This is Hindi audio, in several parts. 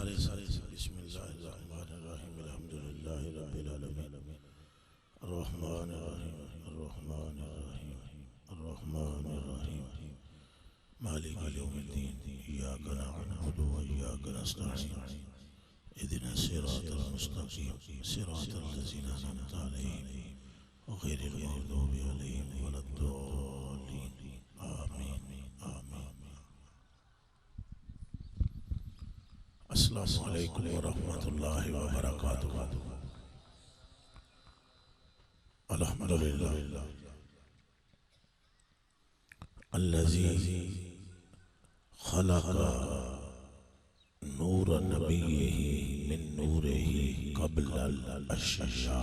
सारे बिस्मिल्लाहिर्रहमानिर्रहीम अल्हम्दुलिल्लाहि रब्बिल आलमीन अर्रहमानिर्रहीम मालिकि यौमिद्दीन इय्याका नअबुदु व इय्याका नस्तईन इहदिना सिरातल मुस्तक़ीम सिरातल लज़ीना अनअमता अलैहिम गैरिल मग़दूबि अलैहिम वलद्दाल्लीन आमीन आमीन। अस्सलामु अलैकुम व रहमतुल्लाहि व बरकातुहू। अल्हम्दुलिल्लाह अल्लज़ी खलक़ा नूर नबिय्यिही मिन नूरिही क़ब्लल अश्शिया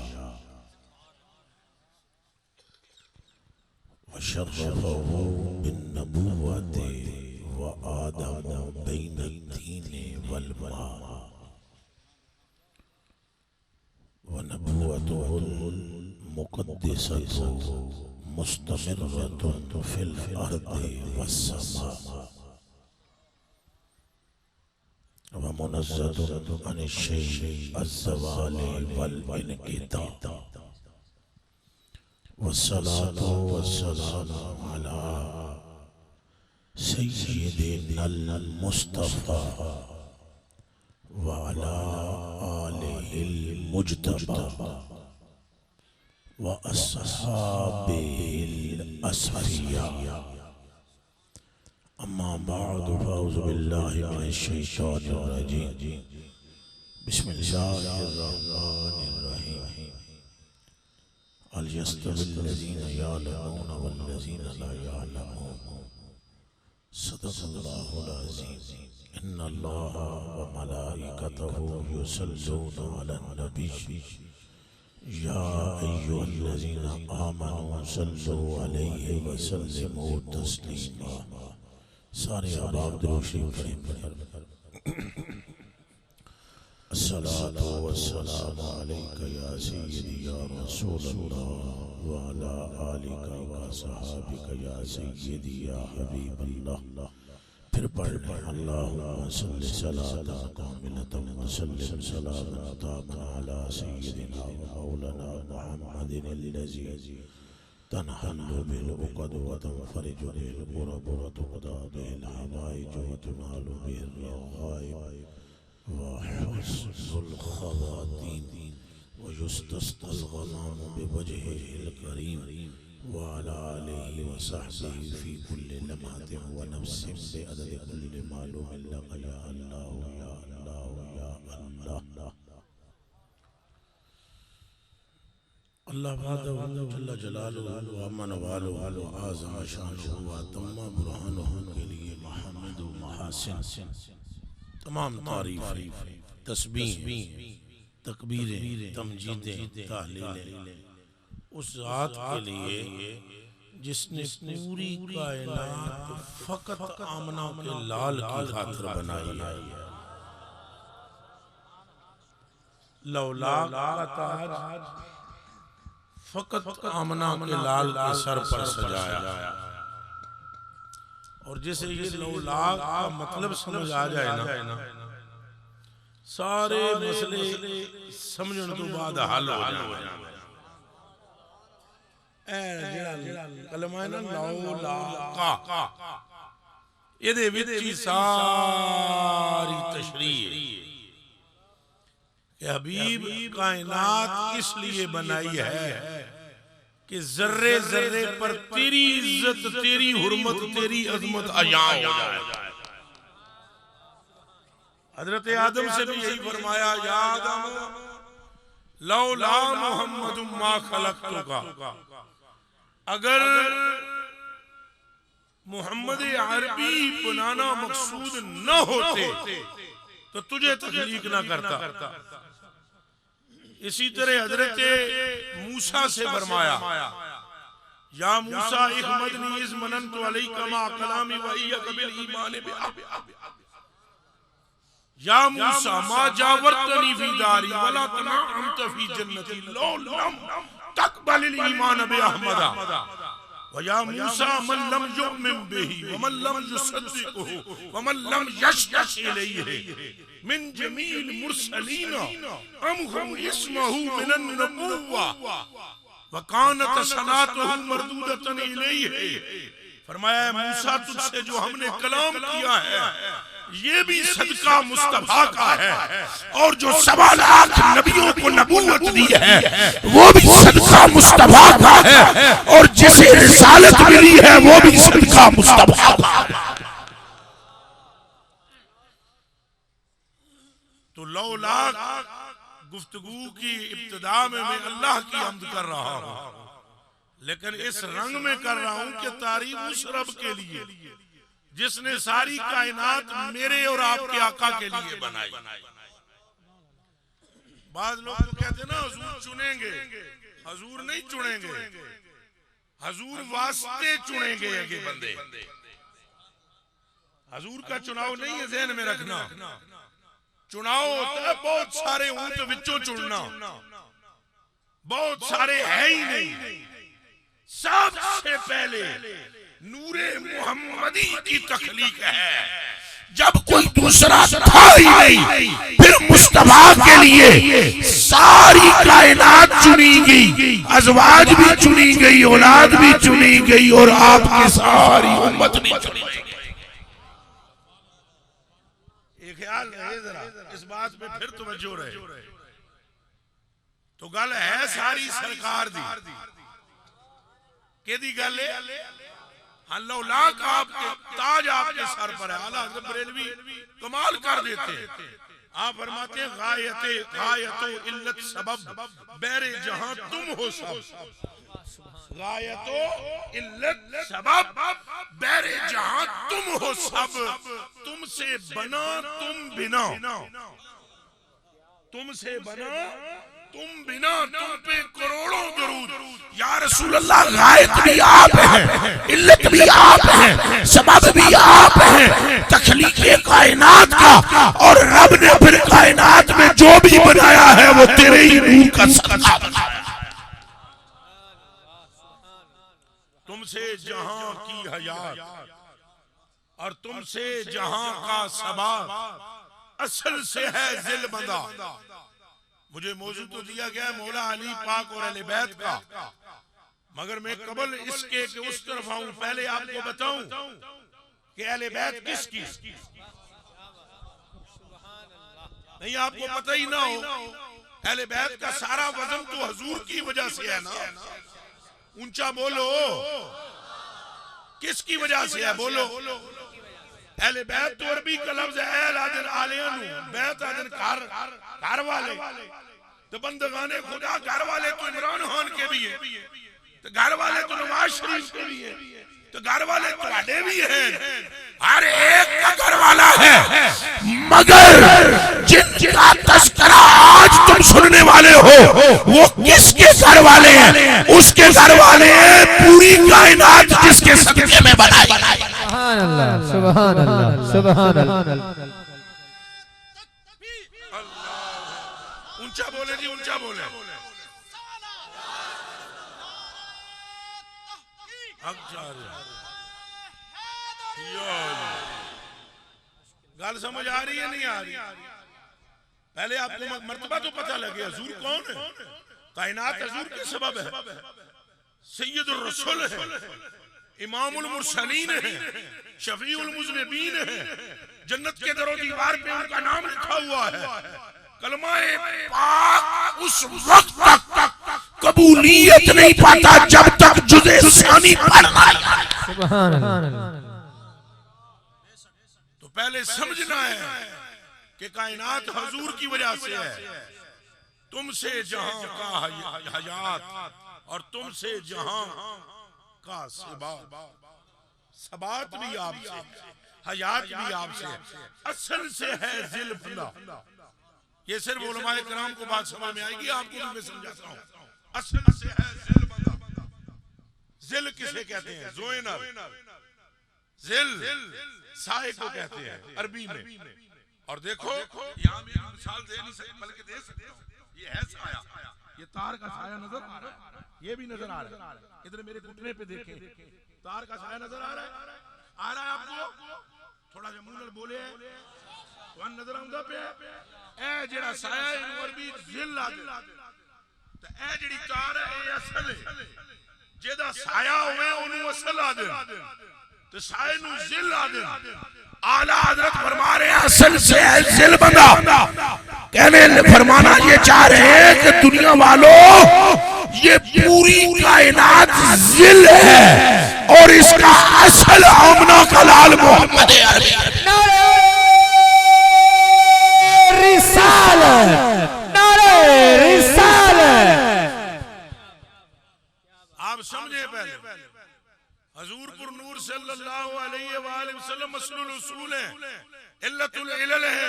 व शर्रफ़हू बिन्नबुव्वति व आदम बैनत्तीन वल मा व नबुव्वतुहुल मुक़द्दसतु मुस्तमिर्रतुन फिल अर्दि वस्समा व मुनज़्ज़हतुन अनिश्शैइ अज़्ज़वालि वल इनक़िता वस्सलातु वस्सलामु अला सय्यिदिनल मुस्तफ़ा व अला आलिहिल मुज्तबा व अस्हाबिहिल अस्फ़िया। अम्मा बअदु फ़अऊज़ु बिल्लाहि मिनश शैतानिर रजीम। बिस्मिल्लाहिर्रहमानिर्रहीम। हल यस्तविल लज़ीना यअलमून वल्लज़ीना ला यअलमून। सदक़ल्लाहुल अज़ीम। इन्नल्लाहा व मलाइकतहू युसल्लूना अलन नबी या अय्युहल्लज़ीना आमनू सल्लु अलैहि व सल्लिमू तस्लीमा। सारे अहबाब दुरूद शरीफ पढ़ें। अस्सलातु वस्सलामु अलैका या सय्यदी या रसूलल्लाह व अला आलिका व असहाबिका या सय्यदी या हबीबल्लाह। फिर पढ़ लें अल्लाहुम्मा सल्लि सलातन कामिलतन व सल्लिम सलामन तामन अला सय्यदिना व मौलाना मुहम्मदिनिल्लज़ी तनहल्लु बिल उक़द व तनफ़रिजु बिल कुरब व तुक़दा बिल हवाइज व तुनालु बिर रग़ाइब व हुस्नुल ख़वातीम व युस्तस्क़ल ग़माम बिवजहिल करीम व अला आलिहि व सहबिहि फ़ी कुल्लि लम्हतिन व नफ़्सिन बिअददि कुल्लि मालूमिन लक या अल्लाह या अल्लाह या अल्लाह। अल्लाह वहदहू जल्ल जलालुहू व अम्मन वालुहू व आज़म शानुहु व तम्मा बुरहानुहु के लिए महमद व महासिन तमाम तारीफ़ तस्बीह तकबीरें तमजीदें तहलीलें उस ज़ात के लिए जिसने पूरी कायनात फ़कत आमना के लाल की खातिर बनाई है। लौलाक का ताज फ़कत आमना के लाल के सर पर सजाया। और जैसे ये लौलाक का मतलब समझ आ जाए ना, सारे मसले समझने तो बाद हल हो जाए। कलमा ना लौलाका इहदे विच ही सारी तशरीह कि हबीब कायनात इसलिए बनाई है कि जर्रे जर्रे पर तेरी इज्जत तेरी हुर्मत तेरी अजमत अया हो जाए। हजरत आदम से भी यही फरमाया या आदम लौला मुहम्मदुम मा खलक़तुका। अगर मोहम्मद अरबी बनाना मकसूद न होते तो तुझे तख्लीक न करता। इसी तरह हजरत मूसा से फरमाया या मूसा इखमदनी इज़ मननतु अलैका मा कलामी व इय्याका बिल ईमान बिआ। या मूसा मा जावरतनी फी दारी वला तनअमत फी जन्नती लौ लम तक़बलिल ईमान बि अहमदा। वया मूसा मन लम युमिन बिही व मन लम युसद्दिक़हु व मन लम यश्तक़ इलैहि मिन जमील मुरसलीन अम हुम इस्महु मिनन नबुव्वा व कानत सलातुहु मरदूदतन इलैहि। फरमाया मूसा तुझसे जो हमने कलाम किया है ये भी सदका मुस्तफा का है, और जो 1.25 लाख नबियों को नबूवत दी है वो भी सदका मुस्तफा का है, और जिसे रिसालत मिली है वो भी सदका मुस्तफा का है। तो 9 लाख गुफ्तगू की इब्तिदा में मैं अल्लाह की हम्द कर रहा हूं, लेकिन इस रंग में कर रहा हूं कि तारीफ उस रब के लिए जिसने सारी कायनात मेरे और आपके आका के लिए बनाई। बाद लोग तो कहते ना हुजूर चुनेंगे, हुजूर नहीं चुनेंगे, हुजूर वास्ते चुनेंगे ये बंदे। हुजूर का चुनाव नहीं है, ज़हन में रखना। चुनाव होता है बहुत सारे ऊंट विचों चुनना, बहुत सारे है ही नहीं। सबसे पहले नूरे मुहम्मदी की तख्लीक है, जब कोई दूसरा था ही नहीं, फिर मुस्तफा के लिए सारी कायनात चुनी गई, अज़वाज भी चुनी गई, औलाद भी चुनी गई, और आपकी सारी उम्मत भी चुनी गई। एक ख्याल रहे जरा इस बात पे, फिर तवज्जो रहे। तो गल है सारी सरकार दी केदी गल है। 9 लाख आपके ताज आपके सर पर है। आला हज़रत बरेलवी कमाल कर देते हैं। आप फरमाते हैं गायतो इल्लत सबब बैरे जहां तुम हो सब। गायतो इल्लत सबब बैरे जहां तुम हो सब। तुमसे बना तुम बिना, तुमसे बना तुम बिना, तुम पे करोड़ों दरूद। या रसूल अल्लाह, गायत भी आप हैं, इल्लत भी आप हैं, सबब भी आप हैं, तख्लीक़े कायनात का, और रब ने फिर कायनात में जो भी बनाया है वो तेरे ही नूर का सदका बनाया। तुमसे जहां की हयात और तुमसे जहां का सबाब असल से है जिल बंदा। मुझे मौजू तो दिया गया है मौला अली पाक और अहले बैत का, मगर मैं कबल इसके कि उस तरफ आऊं पहले आपको बताऊं कि अहले बैत किसकी। नहीं आपको पता ही ना हो, अहले बैत का सारा वजन तो हुजूर की वजह से है ना। ऊंचा बोलो, किसकी वजह से है बोलो। अहले बैत तो अरबी का लफ्ज है, अहल आदन आलियानु, बैत आदन घर वाले। तो बंदगाने खुदा घर वाले तो इमरान खान के भी है, तो घर वाले तो नवाज शरीफ के भी है, तो घर वाले तुम्हारे भी हैं। हर एक का घर वाला है, मगर जिनका तस्करा आज तुम सुनने वाले हो वो किसके घर वाले हैं? उसके घर वाले हैं पूरी कायनात जिसके सदक़े में बनाई। सुभान अल्लाह, सुभान अल्लाह, सुभान अल्लाह। ऊंचा बोले जी, ऊंचा बोले। गल समझ आ रही है नहीं आ रही? पहले आपको मर्तबा तो पता लगे हुजूर कौन है। कायनात हुजूर के सबब है, सैयदुर रसूल है, इमामुल मुरसलीन है, शफीउल मुज़निबीन है। जन्नत के दरो दीवार पे उनका नाम लिखा हुआ है। कलमाए पाक उस वक्त तक कबूलियत नहीं पाता जब तक जुज़े सानी पढ़ना है। सुभान अल्लाह। तो पहले समझना है कि कायनात हुजूर की वजह से है। तुमसे जहां का हयात और तुमसे जहां का सबात भी आपसे, हयात भी आपसे, असल से है जिल बंदा। ये सिर्फ उलमाए किराम को बात समझ में आएगी, आपको भी मैं समझाता हूँ। असल से है जिल बंदा। जिल किसे कहते हैं? ज़ोइनर, जिल साए को कहते हैं अरबी में। और देखो यहाँ भी मिसाल दे नहीं सकते, बल्कि दे सकते हो। ये है साया, ये तार का साया नजर आ रहा है, ये भी नजर आ रहा है। इधर मेरे घुटने पे देखें, तार का साया नजर आ रहा है आपको? थोड़ा जा मुंह बोले तुहां नजर आउंदा पे ए जेड़ा साया इन और भी जिल ला दे ते ए जेड़ी तार है ये असल है, जेदा साया होवे ओनू असल ला दे ते साये नू जिल ला दे। आला हजरत फरमा रहे हैं असल से है जिल बंदा। कहने फरमाना ये चाह रहे हैं कि दुनिया वालों ये पूरी कायनात जिल है और इसका असल आमना का लाल मोहम्मद अरबी। आप समझे पहले हजूरपुर नूर सल्लल्लाहु अलैहि वसल्लम मसलुल उसूल है, इल्लतुल इलल है,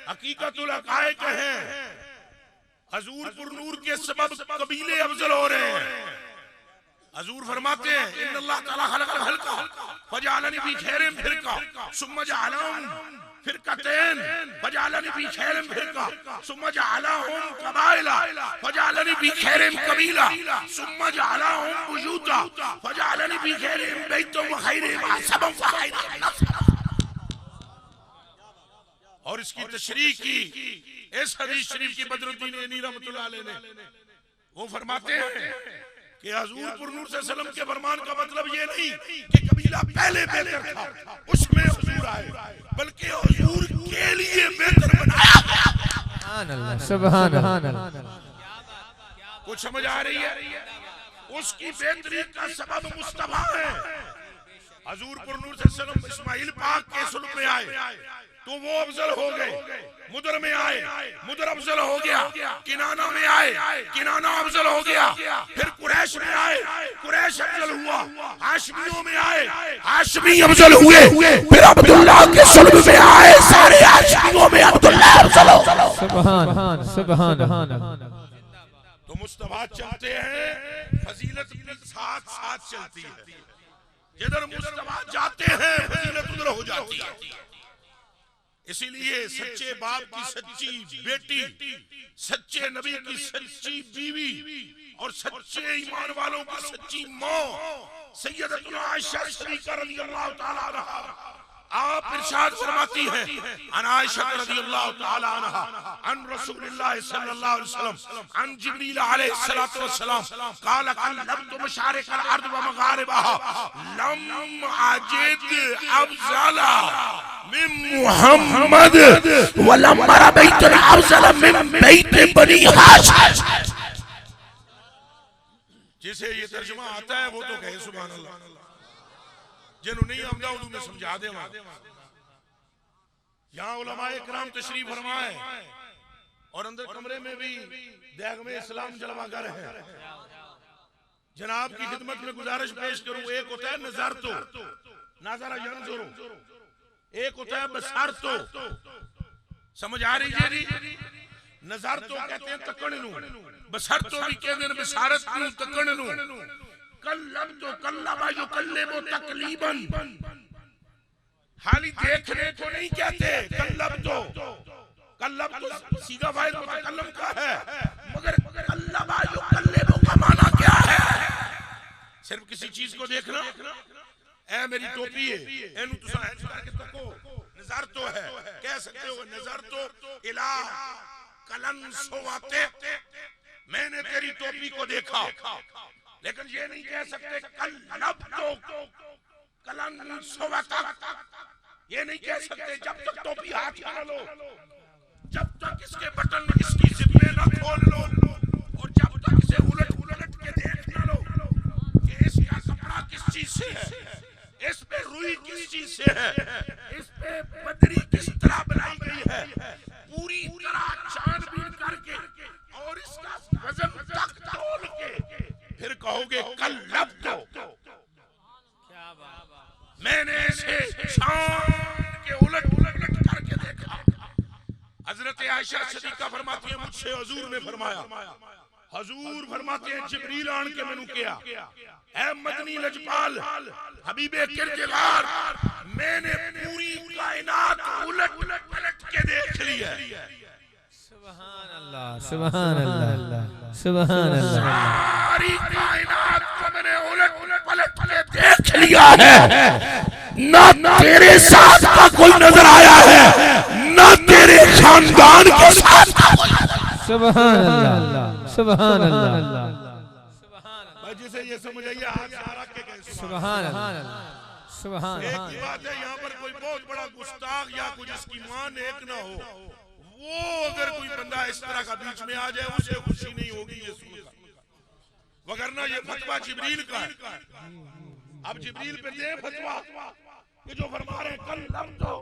हकीकतुल हकायक है। हजूरपुर नूर के सबब कबीले अफजल हो रहे हैं। हजूर फरमाते हैं इन्नल्लाह तआला खलक़ल खल्क़ फजअलनी फी खैरिन फिरका सुम्मा जअलहुम फिरकतैन फजअलनी फी खैरिन फिरका सुम्मा जअलहुम कबाइला फजअलनी फी खैरिन कबीला सुम्मा जअलहुम बुयूता फजअलनी फी खैरिन बैतुन व खैरिन सबम व खैरिन। और इसकी तशरीह की इस हदीस शरीफ की बदरुद्दीन ऐनी रहमतुल्लाह अलैह ने, वो फरमाते हैं कि हजूरपुर नूर सल्लल्लाहु अलैहि वसल्लम के फरमान का मतलब ये नहीं कि कबीला पहले बेहतर था उसमें हुजूर आए, बल्कि हुजूर के लिए बेहतर बनाया गया। सुभान अल्लाह। कुछ समझ आ रही है? उसकी बेहतरी का सबब मुस्तफा है। हजूरपुर नूर सल्लल्लाहु अलैहि वसल्लम इस्माइल पाक के सुल्ह में आए तो वो अफजल हो गए, मुदर में आए मुदर अफजल हो गया, किनाना में आए किनाना अफजल हो गया, फिर कुरैश में आए कुरैश अफजल हुआ, हाशमियों में आए हाशमी अफजल हुए, फिर अब्दुल्लाह के सुल्ह में आए सारे हाशमियों में अब्दुल्लाह अफजल हो। सुभान सुभान। तो मुस्तफा चलते हैं, फजीलत भी साथ साथ चलती है। जिधर मुस्तफा जाते हैं फजीलत उधर हो जाती है। इसीलिए सच्चे बाप की सच्ची बेटी, सच्चे नबी की सच्ची बीवी और सच्चे ईमान वालों की सच्ची माँ सैयदतुना आयशा सिद्दीक़ा रज़ियल्लाहु तआला अन्हा आप इरशाद फरमाती है अन आयशा रज़ियल्लाहु तआला अन्हा अन रसूलुल्लाह सल्लल्लाहु अलैहि वसल्लम अन जिब्रील अलैहिस्सलातु वस्सलाम क़ाल कल्लबतु मशारिक़ल अर्द व मग़ारिबहा लम अजिद अफज़ला मिन मुहम्मद व लम अरा बैतन अफज़ला मिन बैत बनी हाशिम। जिसे ये तर्जुमा आता है वो तो कहे सुभान अल्लाह, जिन्हों नहीं आमदा उन्होंने में समझा दे। यहाँ उलमाए किराम तशरीफ फरमाए और अंदर कमरे में भी देग में इस्लाम जलवागर है। जनाब की खिदमत में गुजारिश पेश करूं, एक होता है नजर तो नाजरा यंजुरु, एक होता है बसर तो। समझ आ रही है जी? नजर तो कहते हैं तकण नू, बसर तो भी कहते हैं बसारत नू तकण नू। कल्लब तो कल्लबा युकल्लिबु तकलीबन, हाली देखने को नहीं कहते। कल्लब तो सीधा फाइल मुतकल्लम का है, मगर कल्लबा युकल्लिबु का माना क्या है? सिर्फ किसी चीज को देखना। ए मेरी टोपी है, एनु तुसा है करके तको, नजर तो है, कह सकते हो नजर तो इला कलन सोवाते, मैंने तेरी टोपी को देखा। लेकिन ये नहीं कह सकते कल्लब तो कलन सोवाता, ये नहीं कह सकते जब तक टोपी हाथ में न लो, जब तक इसके बटन इसकी जिब्बे न खोल लो और जब तक इसे उलट उलट के देख न लो कि इसका कपड़ा किस चीज से है, इस पे रुई किस चीज से है, इस पे बदरी किस तरह बनाई गई है, पूरी तरह छानबीन करके और इसका वजन तक तोल के फिर कहोगे कल्लब तो। मैंने इसे छान के उलट उलट करके देखा। हजरत आयशा सिद्दीक़ा फरमाती है मुझसे हुजूर ने फरमाया, हुजूर फरमाते हैं जिब्रील आन के मैनू किया, ऐ मदनी लजपाल हबीबे किरदार, मैंने पूरी कायनात उलट उलट के देख ली है। सुभान अल्लाह सुभान अल्लाह। सारी कायनात को मैंने उलट पलट के देख लिया है, ना तेरे साथ का कोई नजर आया है, ना तेरे खानदान के साथ का कोई। सुभान अल्लाह सुभान अल्लाह। जिसे ये समझ आइए हाथ सहारा के गए। सुभान अल्लाह सुभान। एक ही बात है, यहाँ पर कोई बहुत बड़ा गुस्ताख या कुछ इसकी मान एक ना हो, वो अगर कोई बंदा इस तरह का बीच में आ जाए उसे खुशी नहीं होगी ये सुनकर, वगरना ये फतवा जिब्रील का है। अब जिब्रील पे दे फतवा कि जो फरमा रहे कल लम दो,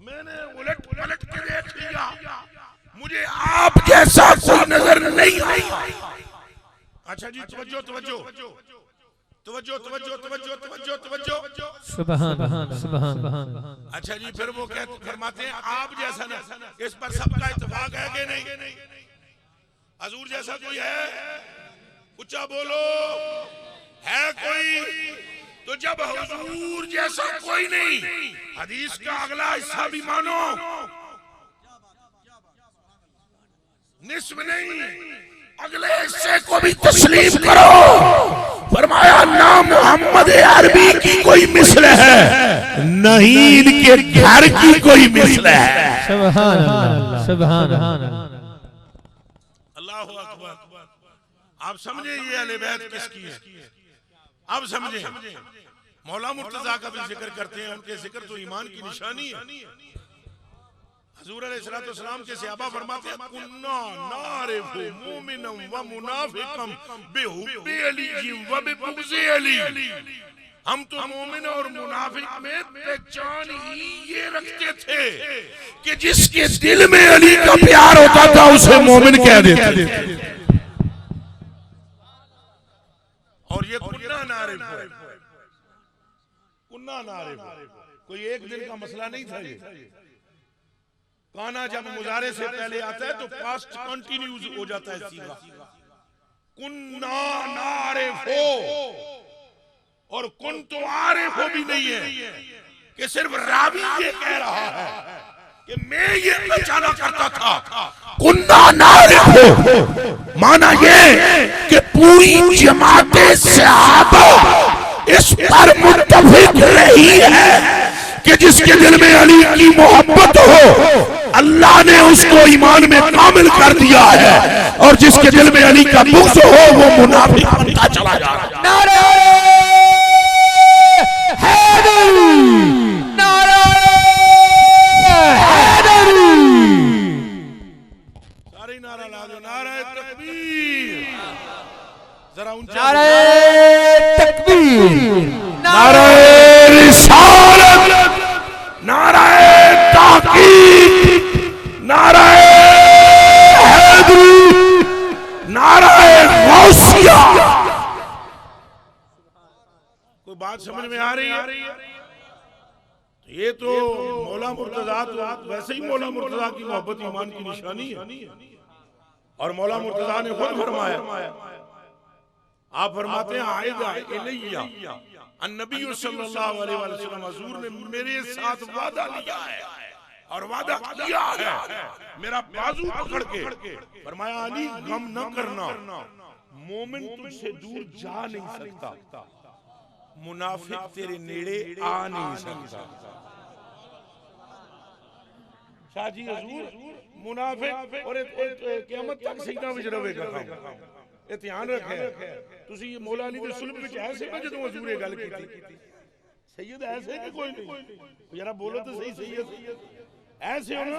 मैंने उलट पलट के देख लिया, मुझे आप जैसा कोई नजर नहीं आया। अच्छा जी, तवज्जो तवज्जो तवज्जो तवज्जो तवज्जो तवज्जो तवज्जो। सुभान सुभान। अच्छा जी, फिर वो फरमाते हैं आप जैसा ना, इस पर सबका इत्तेफाक है कि नहीं? हजूर जैसा कोई है? ऊंचा बोलो, है कोई? तो जब हुजूर जैसा कोई नहीं, हदीस का अगला हिस्सा भी मानो, निस्फ नहीं, अगले हिस्से को भी तस्लीम करो। फरमाया ना मोहम्मद अरबी की कोई मिसल है, नहीं इनके घर की कोई मिसल है। सुभान अल्लाह सुभान अल्लाह अकबर। आप समझे ये अहले बैत किसकी है? अब समझे, मौला मुर्तजा का भी जिक्र करते हैं, उनके जिक्र तो ईमान की निशानी है। हुजूर अलैहिस्सलाम के सहाबा फरमाते हैं कुन्ना नारिफु मुमिनन व मुनाफिकन बिहुब्बि अली व बिबुग़्ज़ि अली। हम तो मोमिन और मुनाफिक में पहचान ही ये रखते थे कि जिसके दिल में अली का प्यार होता था उसे मोमिन कह देते थे। और ये कुन्ना नारिफ, कुन्ना नारिफ कोई एक दिन का मसला नहीं था। ये काना जब मुजारे से पहले आता है तो पास्ट कंटिन्यूज हो जाता है सीधा। कुन्ना नारिफो, और कुन तो आरिफो भी नहीं है कि सिर्फ रावी ये कह रहा है कि मैं ये पहचाना करता था। कुन्ना नारिफो माना ये कि पूरी जमाते सहाबा इस पर मुत्तफिक रही है कि जिसके दिल में अली की मोहब्बत हो अल्लाह ने उसको ईमान में कामिल कर दिया है, और जिसके दिल में अली का बुग़्ज़ हो वो मुनाफिक बनता चला जा रहा है। नारे हैदरी, नारे हैदरी। सारे नारा ला दो, नारे तकबीर, जरा ऊंचा, नारे तकबीर, नारे रिसालत, नारे ताकीद, नारे हैदरी, नारे गौसिया। कोई बात समझ में आ रही है? ये तो मौला मुर्तजा, तो वैसे ही मौला मुर्तजा की मोहब्बत ईमान की निशानी है। और मौला मुर्तजा ने खुद फरमाया, आप फरमाते हैं आइदा इलैया अन्नबी सल्लल्लाहु अलैहि वसल्लम, हुजूर ने मेरे साथ वादा लिया है और वादा किया है, मेरा बाजू पकड़ के फरमाया अली गम न करना, मोमिन तुझसे दूर जा नहीं सकता, मुनाफिक तेरे नेड़े आ नहीं सकता। शाह जी हुजूर मुनाफिक और क़यामत तक सजदा विच रवेगा। ये ध्यान रखे, तुसी ये मौला अली दे सुल्ब विच ऐसे ना जदों हुजूर गल कीती, सैयद ऐसे कि कोई नहीं, जरा बोलो तो सही सैयद ऐसे हो ना?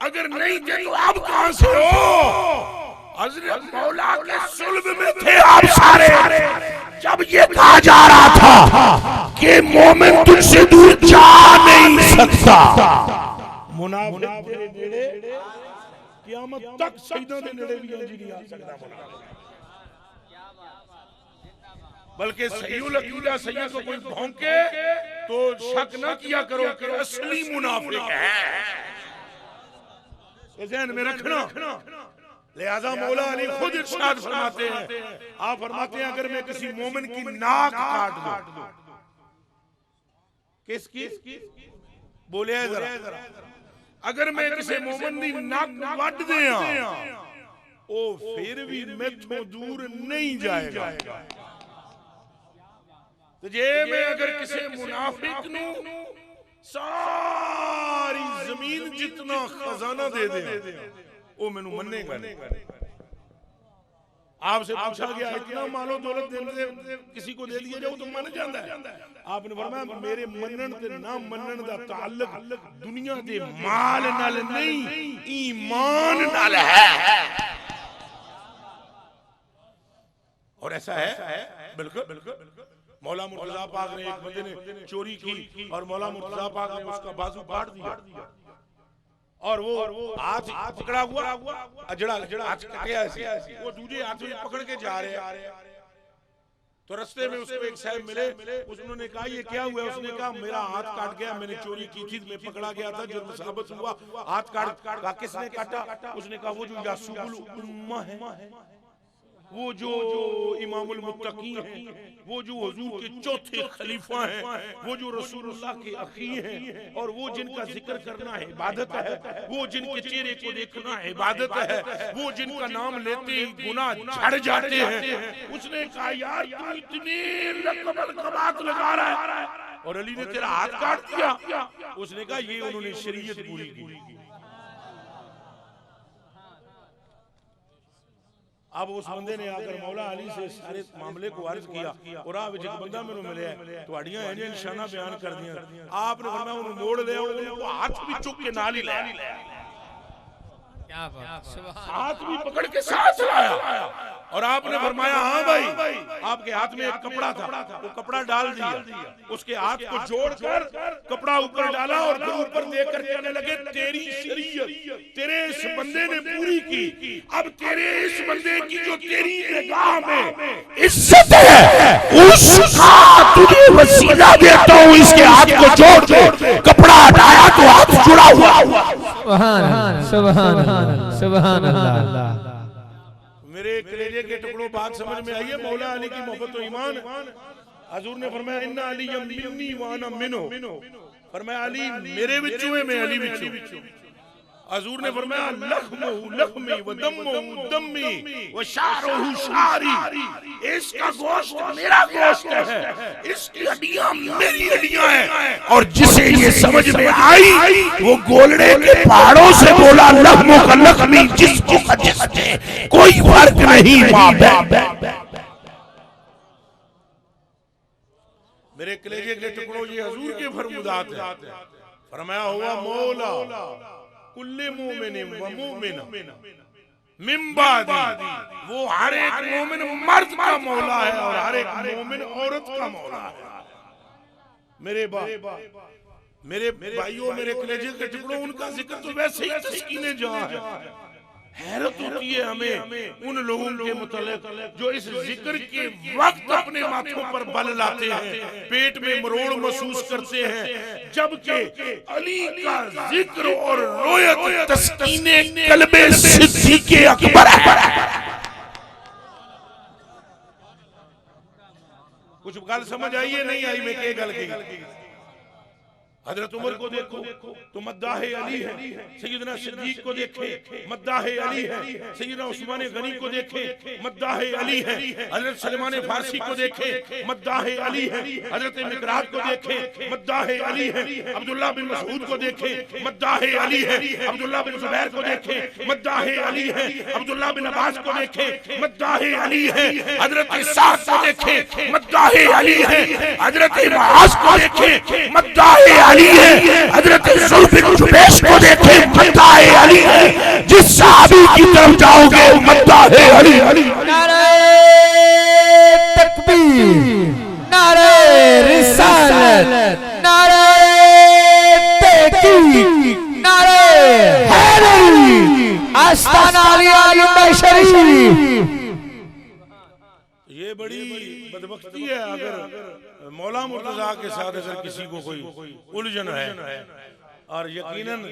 अगर नहीं थे तो आप कहां से हो? हजरत मौला के सुल्ब में थे आप सारे जब ये कहा जा रहा था कि मोमिन तुझसे दूर जा नहीं सकता, मुनाफिक तेरे नेड़े क़यामत तक सजदा दे नेड़े भी नहीं आ सकता। बल्कि सहीउल अकीदा सैयद को कोई भौंके तो शक न किया करो कि असली मुनाफिक है, ज़हन में रखना। लिहाजा मौला अली खुद इरशाद फरमाते हैं, आप फरमाते हैं अगर मैं किसी मोमिन की नाक काट दूं, किसकी बोले जरा, अगर मैं किसी मोमन दी नक वड दिया वो फिर भी मैथों दूर नहीं जाएगा। तो जे मैं अगर किसी मुनाफिक नू सारी जमीन जितना खजाना दे दे वो मैनू मन्नेगा नहीं। आपसे पूछा गया इतना मालो दौलत दे किसी को दे दिया जाओ तो मन जाता है? आपने फरमाया मेरे मनन ते ना मनन दा ताल्लुक दुनिया दे माल नाल नहीं ईमान नाल है। और ऐसा है बिल्कुल। मौला मुर्तजा पाक ने एक बंदे ने चोरी की और मौला मुर्तजा पाक ने उसका बाजू काट दिया और वो हाथ पकड़ा हुआ जड़ा हाथ कटिया ऐसे वो दूसरे हाथ में पकड़ के जा रहे हैं। तो रास्ते में उसको एक साहब मिले, उन्होंने कहा ये क्या हुआ? उसने कहा मेरा हाथ काट गया, मैंने चोरी की थी, मैं पकड़ा गया था, जुर्म साबित हुआ, हाथ काट। किसने काटा? उसने कहा वो जो यासूबुल उम्मा है, वो जो इमामुल मुत्तकीन है, वो जो हुजूर के चौथे खलीफा हैं, वो जो रसूलुल्लाह के अखी हैं और वो जिनका जिक्र करना है इबादत है, वो जिनके चेहरे को देखना है इबादत है, वो जिनका नाम लेते ही गुनाह झड़ जाते हैं। उसने कहा यार तू इतनी कबात लगा रहा है और अली ने तेरा हाथ काट दिया। उसने कहा ये उन्होंने शरीयत पूरी की। अब उस बंदे ने आकर मौला अली से सारे मामले को अर्ज किया और आप एक बंदा मैनू मिले तुहाड़ियां इंज निशाना बयान कर दियां। आपने फरमाया उन्हें मोड़ लिया, उनको हाथ भी चुक के नाल ही लाया, क्या बात, सुभान हाथ भी पकड़ के साथ लाया और आपने फरमाया हाँ भाई, आपके हाथ में एक कपड़ा था, वो कपड़ा डाल दिया, उसके हाथ को जोड़कर कपड़ा ऊपर डाला और फिर ऊपर देकर कहने लगे तेरी शरीयत तेरे इस बंदे ने पूरी की, अब तेरे इस बंदे की जो तेरी निगाह में इज्जत है उसका तुझे वसीला देता हूँ, इसके हाथ को जोड़ दे। कपड़ा हटाया तो हाथ जुड़ा हुआ। सुभान अल्लाह। मेरे कलेजे के टुकड़ों बात समझ में आई है? मौला अली की मोहब्बत और ईमान। हुजूर ने फरमाया इन्ना अली मिन्नी व अना मिन्हु, फरमाया अली मेरे विचों है, मैं अली विचों। हुजूर ने फरमाया लख्मुहु लख्मी व दम्मुहु दम्मी व शारुहु शारी, इसका गोश्त मेरा गोश्त है, इसकी हड्डियां मेरी हड्डियां हैं। और जिसे ये समझ में आई वो गोलड़े के पहाड़ों से बोला लख्मु का लख्मी जिस्मु का जिस्म, कोई फर्क नहीं मां बाप। मेरे कलेजे के टुकड़ों ये हुजूर के फरमुदात है। फरमाया हुआ मौला कुल्ले मोमिन व मोमिना मिन बादी, वो हर एक मोमिन मर्द का मौला है और हर एक मोमिन औरत का मौला है। मेरे भाइयों, मेरे कलेजे के टुकड़ों, उनका जिक्र तो वैसे ही तस्कीने जहां है। हैरत होती है हमें उन लोगों के मुतालिक जो इस जिक्र के वक्त अपने माथों पर बल लाते हैं, पेट में मरोड़ महसूस करते हैं, जबकि अली का जिक्र और रोयत तस्कीने कल्बे सिद्दीक़े अकबर है। कुछ गल समझ आई है नहीं आई? मैं क्या गल की? हजरत उमर को देखो तो मद्दाहे अली है, सैयदना सिद्दीक को देखे मद्दाहे अली है, सैयदना उस्मान गनी को देखे मद्दाहे अली है, हजरत सलमान फारसी को देखे मद्दाहे अली है, हजरत मिकरात को देखे मद्दाहे अली है, अब्दुल्लाह बिन मसऊद को देखे मद्दाहे अली है, अब्दुल्लाह बिन जुबैर को देखे मद्दाहे अली है, अब्दुल्लाह बिन अब्बास को देखे मद्दाहे अली है, हजरत साद को देखे मद्दाहे अली है, हजरत मुआज को देखे मद्दाहे अली है, हजरत जुबैश को देखे मद्दाहे अली है। जिस सहाबी की तरफ जाओगे मद्दाहे अली। नारे तकबीर, नारे रिसालत, नारे तहकीक, नारे हैदरी, आस्ताना अली शरीफ। ये बड़ी बदबख्ती है अगर मौला मुर्तजा के साथ अगर किसी को कोई उलझन है। और यकीनन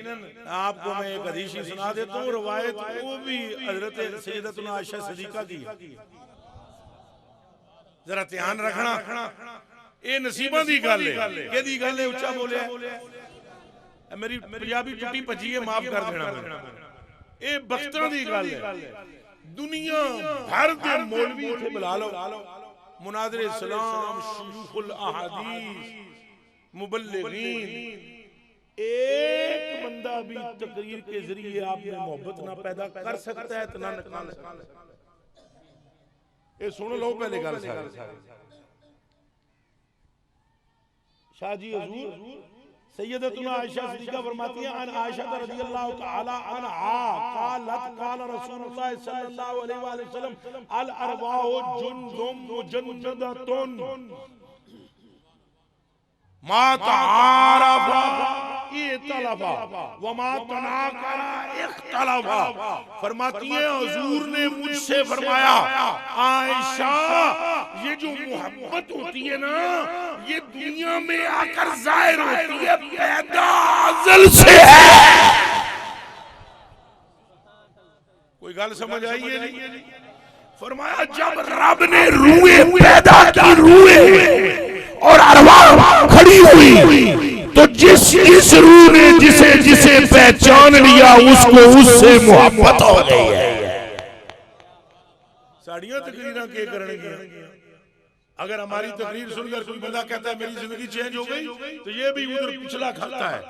आपको मैं एक हदीस सुना देता हूँ, रवायत वो भी हजरत सैयदतुना आयशा सिद्दीका की, जरा ध्यान रखना। ये नसीबा दी गल है, केदी गल है? उच्चा बोलिया मेरी पंजाबी टुटी भजी है, माफ कर देना। ये बख्तां दी गल है। दुनिया भर दे मौलवी इत्थे बुला लो, मुनादिर इस्लाम, शयूखुल अहादीस, मुबल्लिगीन, एक बंदा भी तकरीर के जरिए आपने मोहब्बत ना पैदा कर सकता है तो ना निकाल सकता है। ये सुन लो पहले गल सारी। शाह जी हुजूर सैयदतुना आयशा सिद्दीका फरमाती हैं, अन आयशा रज़ियल्लाहु तआला अन्हा क़ालत क़ाल रसूलुल्लाह सल्लल्लाहु अलैहि वसल्लम अल अरवाहु जुंदुम मुजन्नदतुन मा तआरफा इख्तलफा व मा तनाकरा इख्तलफा। फरमाती हैं हुजूर ने मुझसे फरमाया, आयशा ये जो मोहब्बत होती है ना, ये दुनिया में आकर जाहिर होती है, पैदा अज़ल से है। कोई गल समझ आई है नहीं? फरमाया जब रब ने रूहें पैदा की, रूहें और अरवाह खड़ी हुई, तो जिस रूह ने जिसे जिसे पहचान लिया उसको उससे मोहब्बत हो गई है। साड़ियां तकरीरां के करेंगे। अगर हमारी तकरीर सुनकर कोई बंदा कहता है मेरी जिंदगी चेंज हो गई, तो ये भी उधर पिछला खाता है,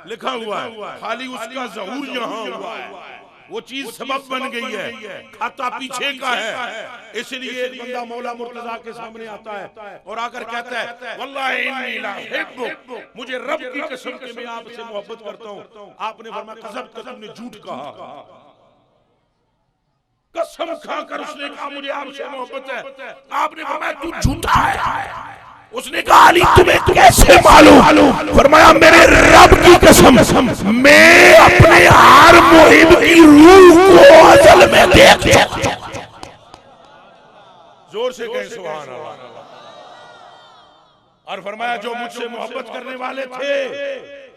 लिखा हुआ है, खाली उसका ज़हूर यहाँ हुआ है, वो चीज सबब बन गई है, खाता पीछे का है। इसलिए एक बंदा मौला मुर्तजा के सामने आता है और आकर कहता है, वल्लाहि इन्नी ला हिब्बुक, मुझे रब की कसम के मैं आपसे मोहब्बत करता हूँ। आपने फरमाया कसम तुमने झूठ कहा। कसम खाकर उसने कहा मुझे आपसे मोहब्बत है। आपने फरमाया तू झूठा है। उसने कहा अली तुम्हें कैसे मालूम? फरमाया मेरे रब की कसम, मैं अपने हर मुहिब की रूह को अज़ल में देख सकता हूं। जोर से कहें सुभान अल्लाह। और फरमाया जो मुझसे मोहब्बत करने वाले थे,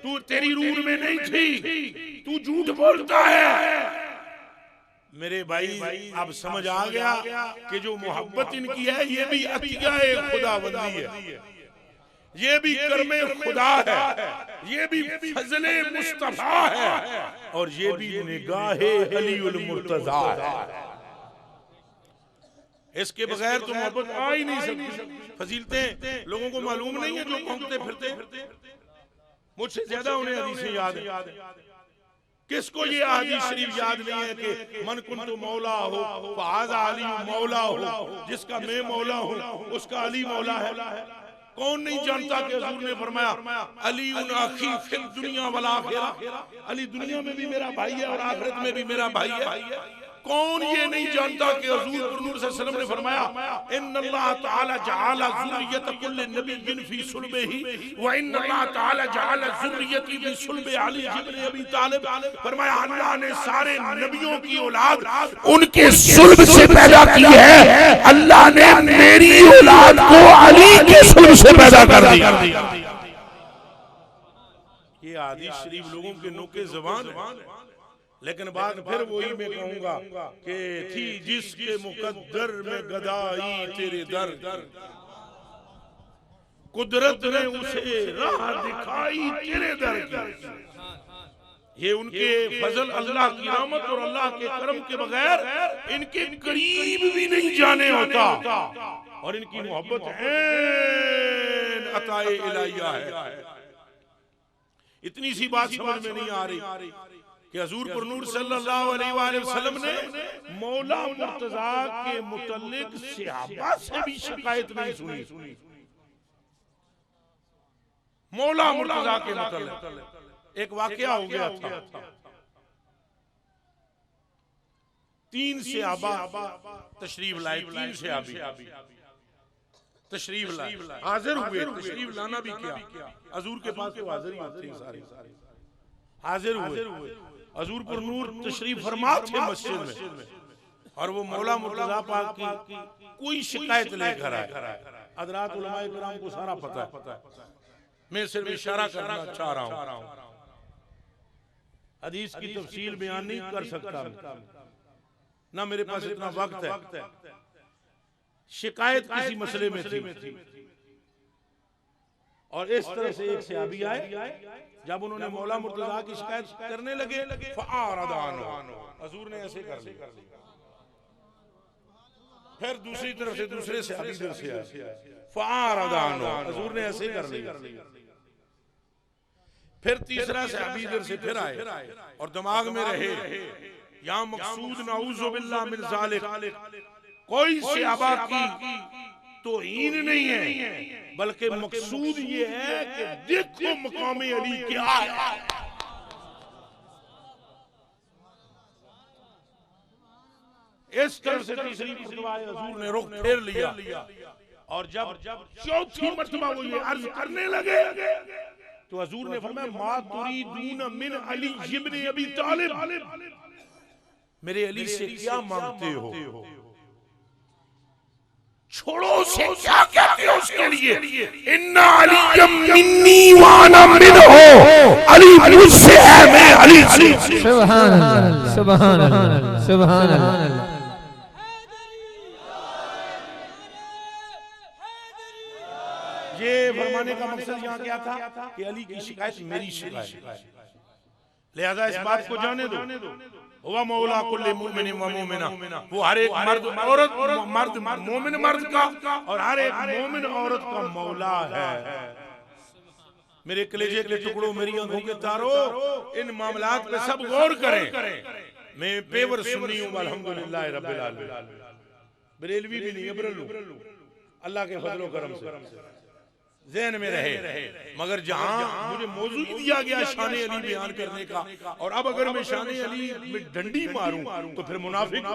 तू तेरी रूह में नहीं थी, तू झूठ बोलता है। मेरे भाई अब समझ आ गया कि जो मोहब्बत इनकी है ये भी अतियाए खुदाबंदी है, ये भी कर्मे खुदा है, ये भी फजले मुस्तफा है, और ये भी निगाहे अलीउल मुर्तजा है। इसके बगैर तो मोहब्बत आ ही नहीं सकती। फजीलतें लोगों को मालूम नहीं है जो भौंकते फिरते। मुझसे ज्यादा उन्हें हदीसें याद है। किसको ये हदीस शरीफ याद नहीं है कि मन कुन्तु मौला हो फ़हाज़ा अली मौला हो, जिसका मैं मौला हूँ उसका अली मौला है। कौन नहीं जानता कि हुजूर ने फरमाया अली अखी फिल दुनिया वल आखिरा, अली दुनिया में भी मेरा भाई है और आखिरत में भी मेरा भाई है। कौन ये नहीं जानता कि हुजूर सल्लल्लाहु अलैहि वसल्लम ने फरमाया इन्नल्लाह तआला जअला ज़ुर्रियत कुल्लि नबिय्यिन फी सुल्बिही व इन्नल्लाह तआला जअला ज़ुर्रियती फी सुल्बि अली इब्न अबी तालिब। फरमाया अल्लाह ने सारे नबियों की औलाद उनके सुल्ब से पैदा की है, अल्लाह ने मेरी औलाद को अली के सुल्ब से पैदा कर दिया। ये हदीस शरीफ लोगों के नुक्ते ज़बान है, लेकिन बात फिर वही मैं कहूंगा कि थी जिसके मुकद्दर में गदाई तेरे दर, कुदरत ने उसे राह दिखाई तेरे दर की। ये उनके फजल, अल्लाह की रहमत और अल्लाह के करम के बगैर इनके करीब भी नहीं जाने होता। और इनकी मोहब्बत अताए इलाहिया है। इतनी सी बात समझ में नहीं आ रही कि हुजूर पर नूर सल्लल्लाहु अलैहि वसल्लम ने मौला मुर्तजा के मुतल्लिक सहाबा से भी शिकायत नहीं सुनी। मौला मुर्तजा के मुतल्लिक एक वाकया हो गया था। 3 सहाबा तशरीफ लाए, 3 सहाबी तशरीफ लाए, हाजिर हुए। तशरीफ लाना भी क्या, हुजूर के पास तो हाजिर ही होते हैं सारे। हाजिर हुए, हुजूर पर नूर तशरीफ फरमा थे मस्जिद में, और वो मौला मुर्तजा पाक की कोई शिकायत लेकर आए। हज़रात उलमाए किराम को सारा पता है, मैं सिर्फ इशारा करना चाह रहा हूँ। हदीस की तफसील बयान नहीं कर सकता ना, मेरे पास इतना वक्त है। शिकायत किसी मसले में थी, और इस तरह से एक सहाबी आए, जब उन्होंने मौला मुर्तजा की शिकायत करने लगे, हजूर ने ऐसे कर लिया। फिर दूसरी तरफ से दूसरे सहाबी इधर से आए, हजूर ने ऐसे कर लिया। फिर तीसरा सहाबी इधर से फिर आए और दिमाग में रहे यहाँ मकसूद नाऊज़ु बिल्लाह मिन ज़ालिक, कोई सहाबा की तौहीन नहीं है, बल्कि मकसूद ये है कि देखो मकाम अली क्या है। इस तरह से तीसरी मरतबा हुजूर ने रुख फेर लिया और जब चौथी मरतबा वो ये अर्ज करने लगे तो हुजूर ने फरमाया मा तुरीदून मिन अली इब्न अबी तालिब, मेरे अली से क्या मांगते हो, छोड़ो से क्या कहते हो उसके लिए, इन्ना अली मिन्नी व अना मिनहु, अली मुझसे है मैं अली से। सुभान अल्लाह, सुभान अल्लाह, सुभान अल्लाह। ये फरमाने का मकसद यहाँ क्या था कि अली की शिकायत मेरी शिकायत, लिहाजा इस बात को जाने दो, हुआ मौला कुल्ले मोमिन व मोमिना, वो हर एक मर्द औरत, मर्द मोमिन मर्द का और हर एक मोमिन औरत का मौला है। मेरे कलेजे के टुकड़ों, मेरी आंखों के तारों, इन मामलात पे सब गौर करें। मैं पेवर सुन्नी हूँ अल्हम्दुलिल्लाह रब्बिल आलमीन, बरेलवी भी नहीं है, बरेलू, अल्लाह के फजलो करम से ज़हन में रहे। मगर जहां मुझे मौजू दिया गया शान अली बयान करने का, और अब अगर मैं शान अली में डंडी मारूं तो फिर मुनाफिक।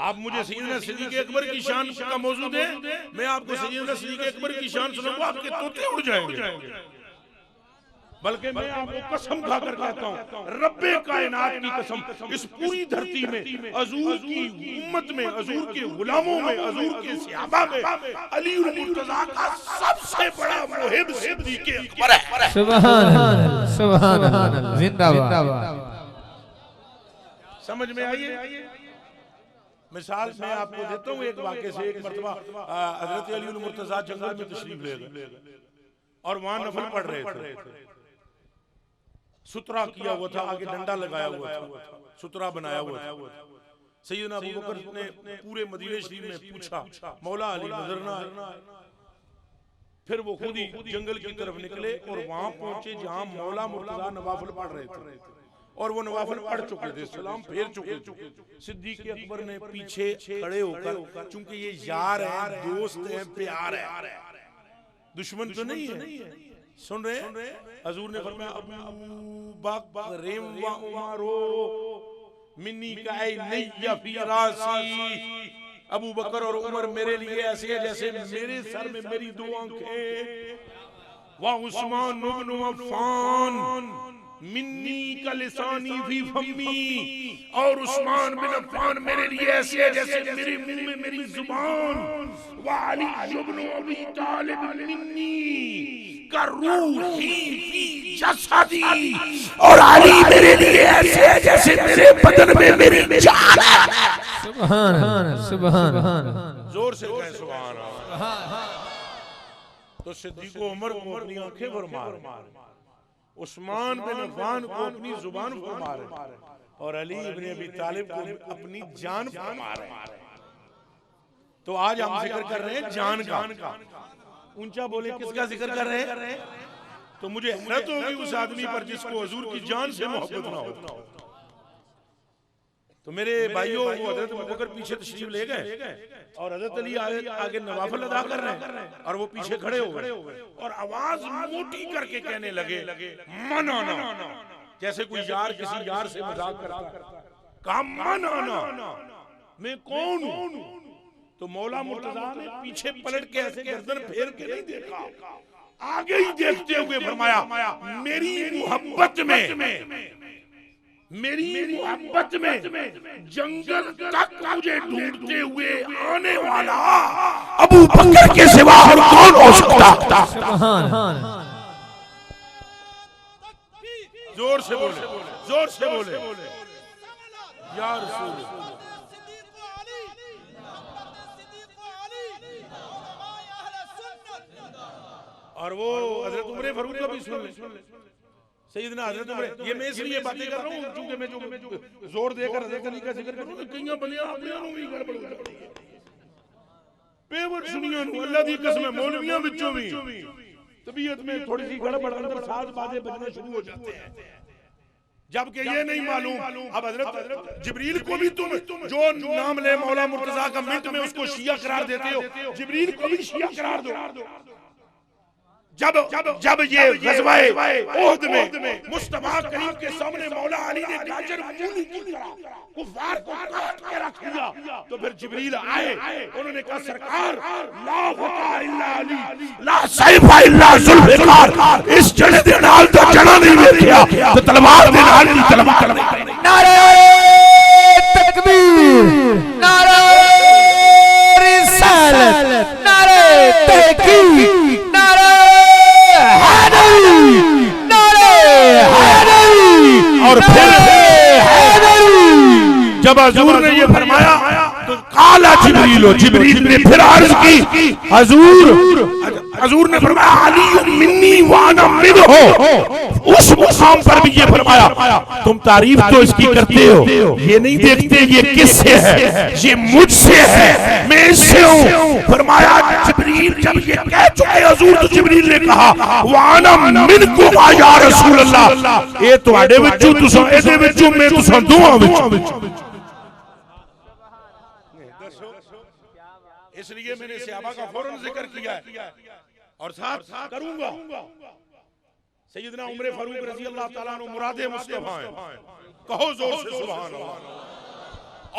आप मुझे सैयदना सिद्दीक़ अकबर की शान का मौजू दें, मैं आपको सैयदना सिद्दीक़ अकबर की शान सुनाऊंगा, आपके तोते उड़ जाएंगे। बल्कि मैं आपको कसम खाकर कहता हूँ, रब्बे कायनात की कसम, इस पूरी धरती में, हुजूर की उम्मत में, हुजूर के गुलामों में, हुजूर के सहाबा में, अली मुर्तज़ा का सबसे बड़ा मुहिब सिद्दीक़ अकबर है। सुभान अल्लाह, सुभान अल्लाह, जिंदाबाद। समझ में आइए। मिसाल मैं आपको देता हूँ एक वाक़े से। एक मरतबा हज़रत अली मुर्तज़ा जंगल में तशरीफ ले गए और वहां नफल पढ़ रहे थे। सुतरा किया हुआ था, आगे डंडा लगाया हुआ था, सुतरा बनाया हुआ था। सैयदना अबू बकर ने पूरे मदीने शरीफ में पूछा मौला अली नजर ना आए। फिर वो खुद ही जंगल की तरफ निकले और वहां पहुंचे जहां मौला मुर्तज़ा नवाफिल पढ़ रहे थे, और वो नवाफिल पढ़ चुके थे, सलाम फेर चुके थे। सिद्दीक़ अकबर ने पीछे खड़े होकर, चूंकि ये यार है, दोस्त है, प्यार है, दुश्मन तो नहीं है, सुन रहे, हजूर ने फरमाया अबू बकर व उमरो मिन्नी का नैया फी रासी, अबू बकर और उमर मेरे लिए ऐसे है जैसे मेरे सर में मेरी दो आंखें, व उस्मान इब्न अफ़्फ़ान मिन्नी का लिसानी फी फम्मी, और उस्मान बिन अफ़्फ़ान मेरे लिए ऐसे है जैसे मेरे मुंह में मेरी जुबान, व अली इब्न अबी तालिब मिन्नी का रूही फी जसदी, और अली मेरे लिए ऐसे है जैसे मेरे बदन में मेरी जान है। सुभान अल्लाह, सुभान अल्लाह, जोर से कहें सुभान अल्लाह। तो सिद्दीक़ उमर को अपनी आंखें फरमा रहे, उस्मान बिन अफ़्फ़ान को अपनी जुबान फरमा रहे, और अली इब्न अबी तालिब को अपनी जान फरमा रहे। तो आज हम जिक्र कर रहे हैं जान का। ऊंचा बोले किसका जिक्र कर रहे हैं? तो मुझे हैरत होगी उस आदमी पर जिसको हुजूर की जान से मोहब्बत ना हो। तो मेरे भाइयों, वो हजरत अबू बकर पीछे तशरीफ ले गए और हजरत अली आगे नवाफिल अदा कर रहे हैं, और वो पीछे खड़े हो गए और आवाज मोटी करके कहने लगे मनाना, जैसे कोई यार किसी यार से मजाक करता है। कहा मनाना, मैं कौन हूं? तो मौला मुर्तज़ा ने पीछे पलट के ऐसे गर्दन फेर के नहीं देखा, आगे ही देखते हुए फरमाया मेरी मोहब्बत में जंगल तक मुझे ढूंढते हुए आने वाला अबू बकर के सिवा और कौन हो सकता? जोर से बोले, जोर से बोले या रसूल। और वो हजरत उमर फारूक का भी सुन ले, सैयदना हजरत उमर, ये मैं इसलिए बातें कर रहा हूँ क्योंकि मैं जो जोर देकर हजरत अली का जिक्र करूँ कईयां बंदियां अपने नु भी गड़बड़ हो जाती है। पेवर सुनियां नु अल्लाह दी कसम मौलवियां विचों भी तबीयत में थोड़ी सी गड़बड़, अंदर साज बाजे बजने शुरू हो जाते हैं, जबकि ये नहीं मालूम। अब हजरत जिब्रील को भी तुम जो नाम ले मौला मुर्तजा का मिनट में उसको शिया करार देते हो, जिब्रील को भी शिया करार दो। जब ये गज़वाए ओहद में मुस्तफा करीम के सामने मौला अली ने गाजर मूली की तरह कुफार को काट के रख दिया, तो फिर जिब्रील आए, उन्होंने कहा सरकार ला फता इल्ला अली ला सैफा इल्ला जुल्फिकार, इस जने दे नाल तो जना नहीं देखिया तो तलवार दे नाल दी तलवार। नारे तकबीर, नारे रिसालत, नारे तहकीक, नारे हैदरी, नारे हैदरी, और फिर जब हुजूर ने ये फरमाया तो काला जिब्रील ने फिर अर्ज की, हुजूर ने फरमाया अली मिन्नी वाना मिनहु, उस मुकाम पर भी ये फरमाया तुम तारीफ तो इसकी करते हो, ये नहीं देखते ये किससे है, ये मुझसे है, मैं इससे हूं। फरमाया जिब्रील जब ये कह चुके हुजूर तो जिब्रील ने कहा वाना मिनकुम या रसूल अल्लाह, ये तुम्हारे विचों तुसां एदे विचों मैं तुसां दोवां विचों। इसलिए मैंने सहाबा का फौरन जिक्र किया है और साथ करूंगा। सैयदना उमर फारूक रजी अल्लाह ताला अन्हु मुरादे मुस्तफा हैं, कहो जोर से सुभान अल्लाह,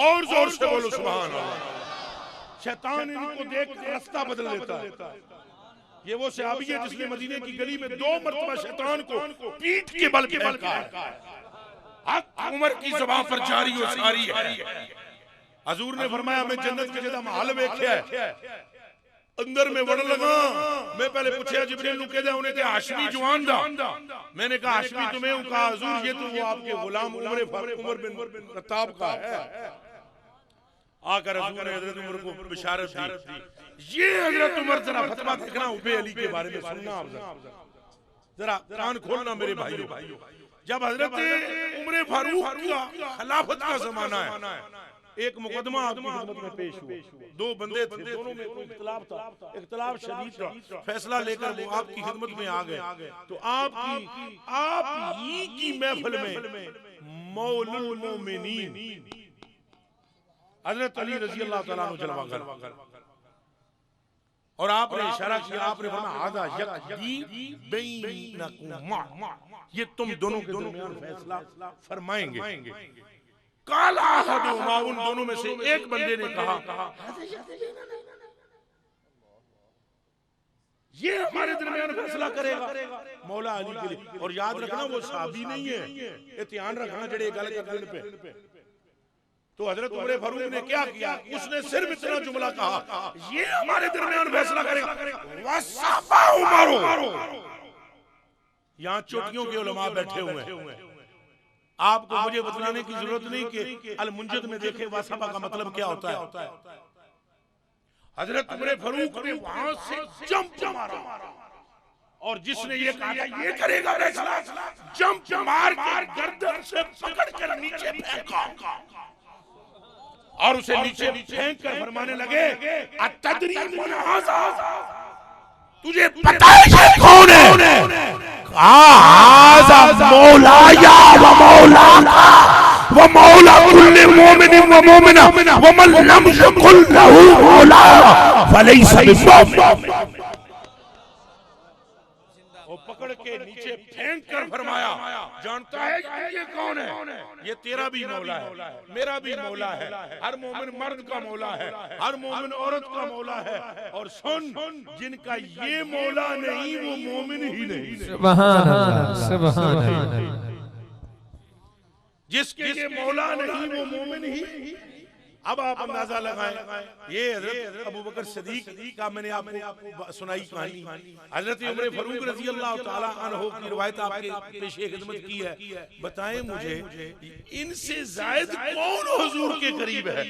और जोर से बोलो सुभान अल्लाह। शैतान इनको देख रास्ता बदल लेता है। ये वो सहाबी है जिसने मदीने की गली में 2 मरतबा शैतान को पीठ के बल फेंका है। उमर की ज़बान पर जारी और सारी है। हुजूर ने फरमाया मैं जन्नत के जदा महल वेख्या है, अंदर में वड़ लगा, मैं पहले पूछया जिब्रील नु कहदा उन्हें ते हाशमी जवान दा, मैंने कहा हाशमी तुम्हें हूं, कहा हुजूर ये तो वो आपके गुलाम उमर बिन खत्ताब का है। आकर हुजूर ने हजरत उमर को बिशारत दी, ये हजरत उमर जरा फतवा देखना उबे अली के बारे में सुनना, आप जरा कान खोलना मेरे भाइयों। जब हजरत उमर फारूक का खिलाफत का जमाना है, एक मुकदमा आपकी खिदमत में पेश हुआ, 2 बंदे थे, दोनों में कोई इख्तिलाफ था, इख्तिलाफ शदीद था, फैसला लेकर वो आपकी खिदमत में आ गए। तो आप ही की महफिल में मौलुल मोमिनीन हजरत अली रजी अल्लाह ताला अन्हु जलवा कर, और आपने इशारा किया, आपने फरमाया हादा यक़दी बैनकुमा, ये तुम दोनों के दरमियान फैसला फरमाएंगे। काला अहदुहुमा, उन दोनों में से एक बंदे ने कहा ये हमारे दरमियान फैसला करेगा मौला अली के लिए। और याद रखना वो सहाबी नहीं है, ये ध्यान रखना जड़े गल कर पे। तो हजरत उमर फारूक ने क्या किया, उसने सिर्फ इतना जुमला कहा ये हमारे दरमियान फैसला करेगा। वसफा उमर, यहाँ चोटियों के उलमा बैठे हुए हैं, आपको मुझे बतलाने की जरूरत नहीं कि अल मुंजद में देखे वासफा का मतलब क्या होता है। हजरत उमर फारूक ने वहां से जंप मारा, और जिसने ये कहा ये करेगा फैसला, जंप मार के गर्दन से पकड़ कर नीचे फेंका, और उसे नीचे फेंक कर फरमाने लगे अतदरी मन हाज़ा, तुझे पता है ये कौन है? हाज़ा मौलाया व मौलाका व मौला कुल्ले मोमिनिन व मोमिना व मन लम यकुल लहू मौला फलैसा बिमुमिन। वो पकड़ के नीचे फेंक कर फरमाया जानता है ये कौन है? ये तेरा भी मौला है, मेरा भी मौला है, हर मोमिन मर्द का मौला है, हर मोमिन औरत का मौला है। और सुन, जिनका ये मौला नहीं वो मोमिन ही नहीं। सुभान अल्लाह, सुभान अल्लाह। जिसके ये मौला नहीं वो मोमिन ही। अब आप अंदाजा लगाएं, ये हजरत अबू बकर सिद्दीक का मैंने आपको सुनाई कहानी, हजरत उमर फारूक रजी अल्लाह ताला अन्हु की रिवायत आपके पेशे खिदमत की है। बताएं मुझे इनसे जायद कौन हुजूर के करीब है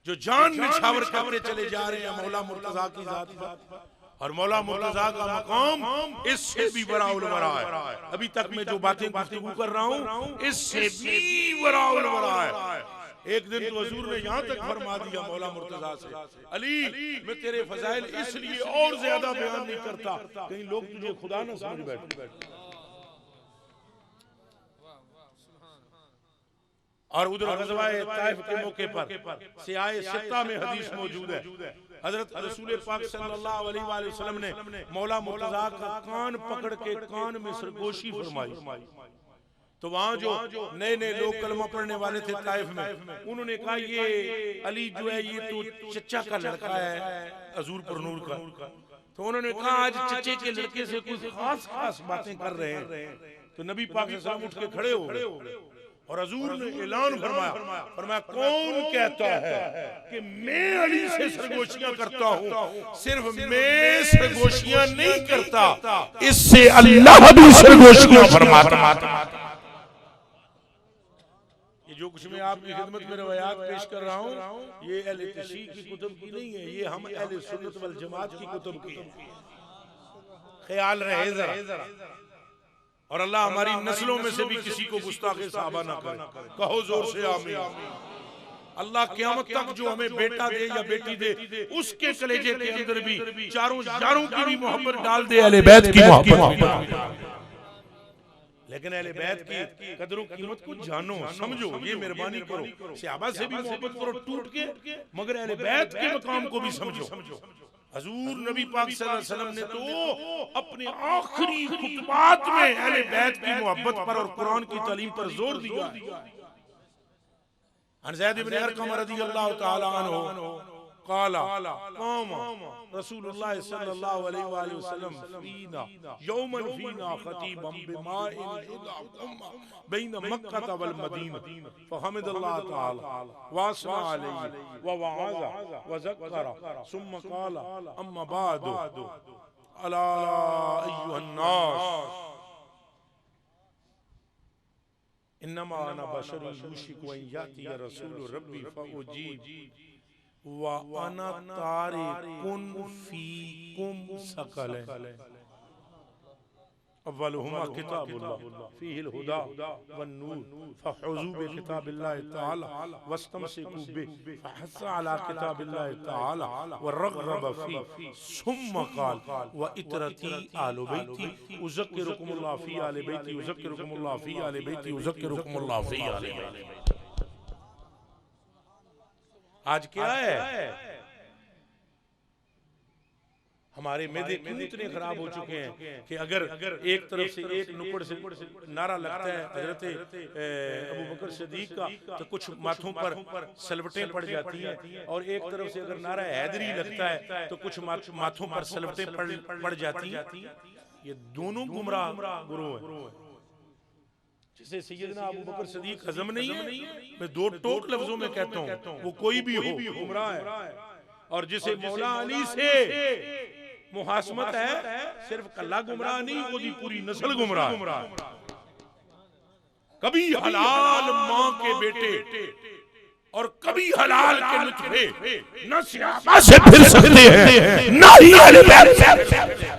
जो जान निछावर करते चले जा रहे हैं मौला मुर्तजा की जात पर। और मौला मुर्तजा का मकाम इससे भी बड़ा उलवरा है। अभी तक मैं जो बातें गुफ्तगू कर रहा हूँ इससे भी बड़ा उलवरा है। एक दिन तो हुजूर ने यहाँ तक फरमा दिया मौला मुर्तजा से, अली मैं तेरे फजाइल इसलिए और ज्यादा बयान नहीं करता कहीं लोग तुझे खुदा ना समझ बैठे। और उधर ग़ज़वा-ए ताइफ के मौके पर सियाए सित्ता में हदीस मौजूद है, हजरत रसूल पाक सल्लल्लाहु अलैहि वसल्लम ने मौला मुर्तजा का कान पकड़ के कान में सरगोशी फरमाई। तो वहां जो नए नए लोग कलमा पढ़ने वाले थे ताइफ में, उन्होंने कहा ये अली जो है ये तो चचा का लड़का है हजूर पर नूर का। तो उन्होंने कहा आज चचे के लड़के से कुछ खास खास बातें कर रहे हैं। तो नबी पाक सल्लल्लाहु अलैहि वसल्लम उठ के खड़े हो गए और हजूर ने ऐलान फरमाया कौन कहता है कि मैं अली से सरगोशियां करता हूँ? सिर्फ मैं सरगोशियां नहीं करता, इससे अल्लाह भी सरगोशियां फरमाता। ये जो कुछ मैं आपकी खिदमत में रवायात पेश कर रहा हूँ ये अहले तशरीह की कुतुब की नहीं है, ये हम अहले सुन्नत वल जमात की कुतुब की है। ख्याल रहे जरा। और अल्लाह हमारी नस्लों में से भी किसी को गुस्ताखे साहबा ना करे। कहो जोर से आमीन। अल्लाह क़यामत तक जो हमें बेटा दे या बेटी दे उसके कलेजे के अंदर भी चारों यारों की भी मोहब्बत डाल दे, अहले बैत की मोहब्बत। लेकिन अहले बैत की कदरों कीमत को जानो, समझो, ये मेहरबानी करो। सहाबा से भी मोहब्बत करो टूट के, मगर अहले बैत के मकाम को भी समझो। हजूर नबी पाक सल्लल्लाहु अलैहि वसल्लम ने तो अपने आखिरी खुतबात में अहले बैत की मोहब्बत पर और कुरान की तालीम पर जोर दिया। अन ज़ैद इब्न अरक़म रज़ियल्लाहु तआला अन्हु क़ाला क़ामा रसूलुल्लाह सल्लल्लाहु अलैहि वसल्लम फ़ीना यौमन फ़ीना ख़तीबन बिमाइन युदअ बैन मक्का वल मदीना फ़हमिदल्लाह तआला वअस्ना अलैहि व वअज़ा व ज़क्करा सुम्मा क़ाला अम्मा बादु अला अय्युहन नास इन्नमा अना बशरुन युशिकु अन यातिया रसूलु रब्बी फ़उजीब व अना तारिकुन फ़ीकुम सकलैन अव्वलुहुमा किताबुल्लाह फ़ीहिल हुदा वन नूर फ़हुज़ू बिकिताबिल्लाहि तआला वस्तमसिकू बिही फ़हस्सा अला किताबिल्लाहि तआला व रग़ब फ़ीह सुम्मा क़ाल व इतरती आलु बैती उज़क्किरुकुमुल्लाह फ़ी आलि बैती उज़क्किरुकुमुल्लाह फ़ी आलि बैती उज़क्किरुकुमुल्लाह फ़ी आलि बैती। आज क्या है, हमारे मेदे क्यों इतने खराब हो चुके हैं कि अगर एक तरफ से एक नुक्कड़ से नारा लगता है हजरत अबू बकर सिद्दीक का तो कुछ माथों पर सलवटें पड़ जाती हैं, और एक तरफ से अगर नारा हैदरी लगता है तो कुछ माथों पर सलवटें पड़ जाती हैं। ये दोनों गुमराह गुरु हैं। जिसे सैयदना अबू बकर सिद्दीक हजम नहीं है, मैं दो टोक लफ्जों में कहता हूँ, वो कोई भी हो गुमराह है। और जिसे मौला अली से मुहासमत है सिर्फ कल्ला गुमराह नहीं, वो दी पूरी नस्ल गुमराह। कभी हलाल माँ के बेटे और कभी हलाल के नुतफे न सहाबा से फिर सकते हैं न ही अहले बैत से।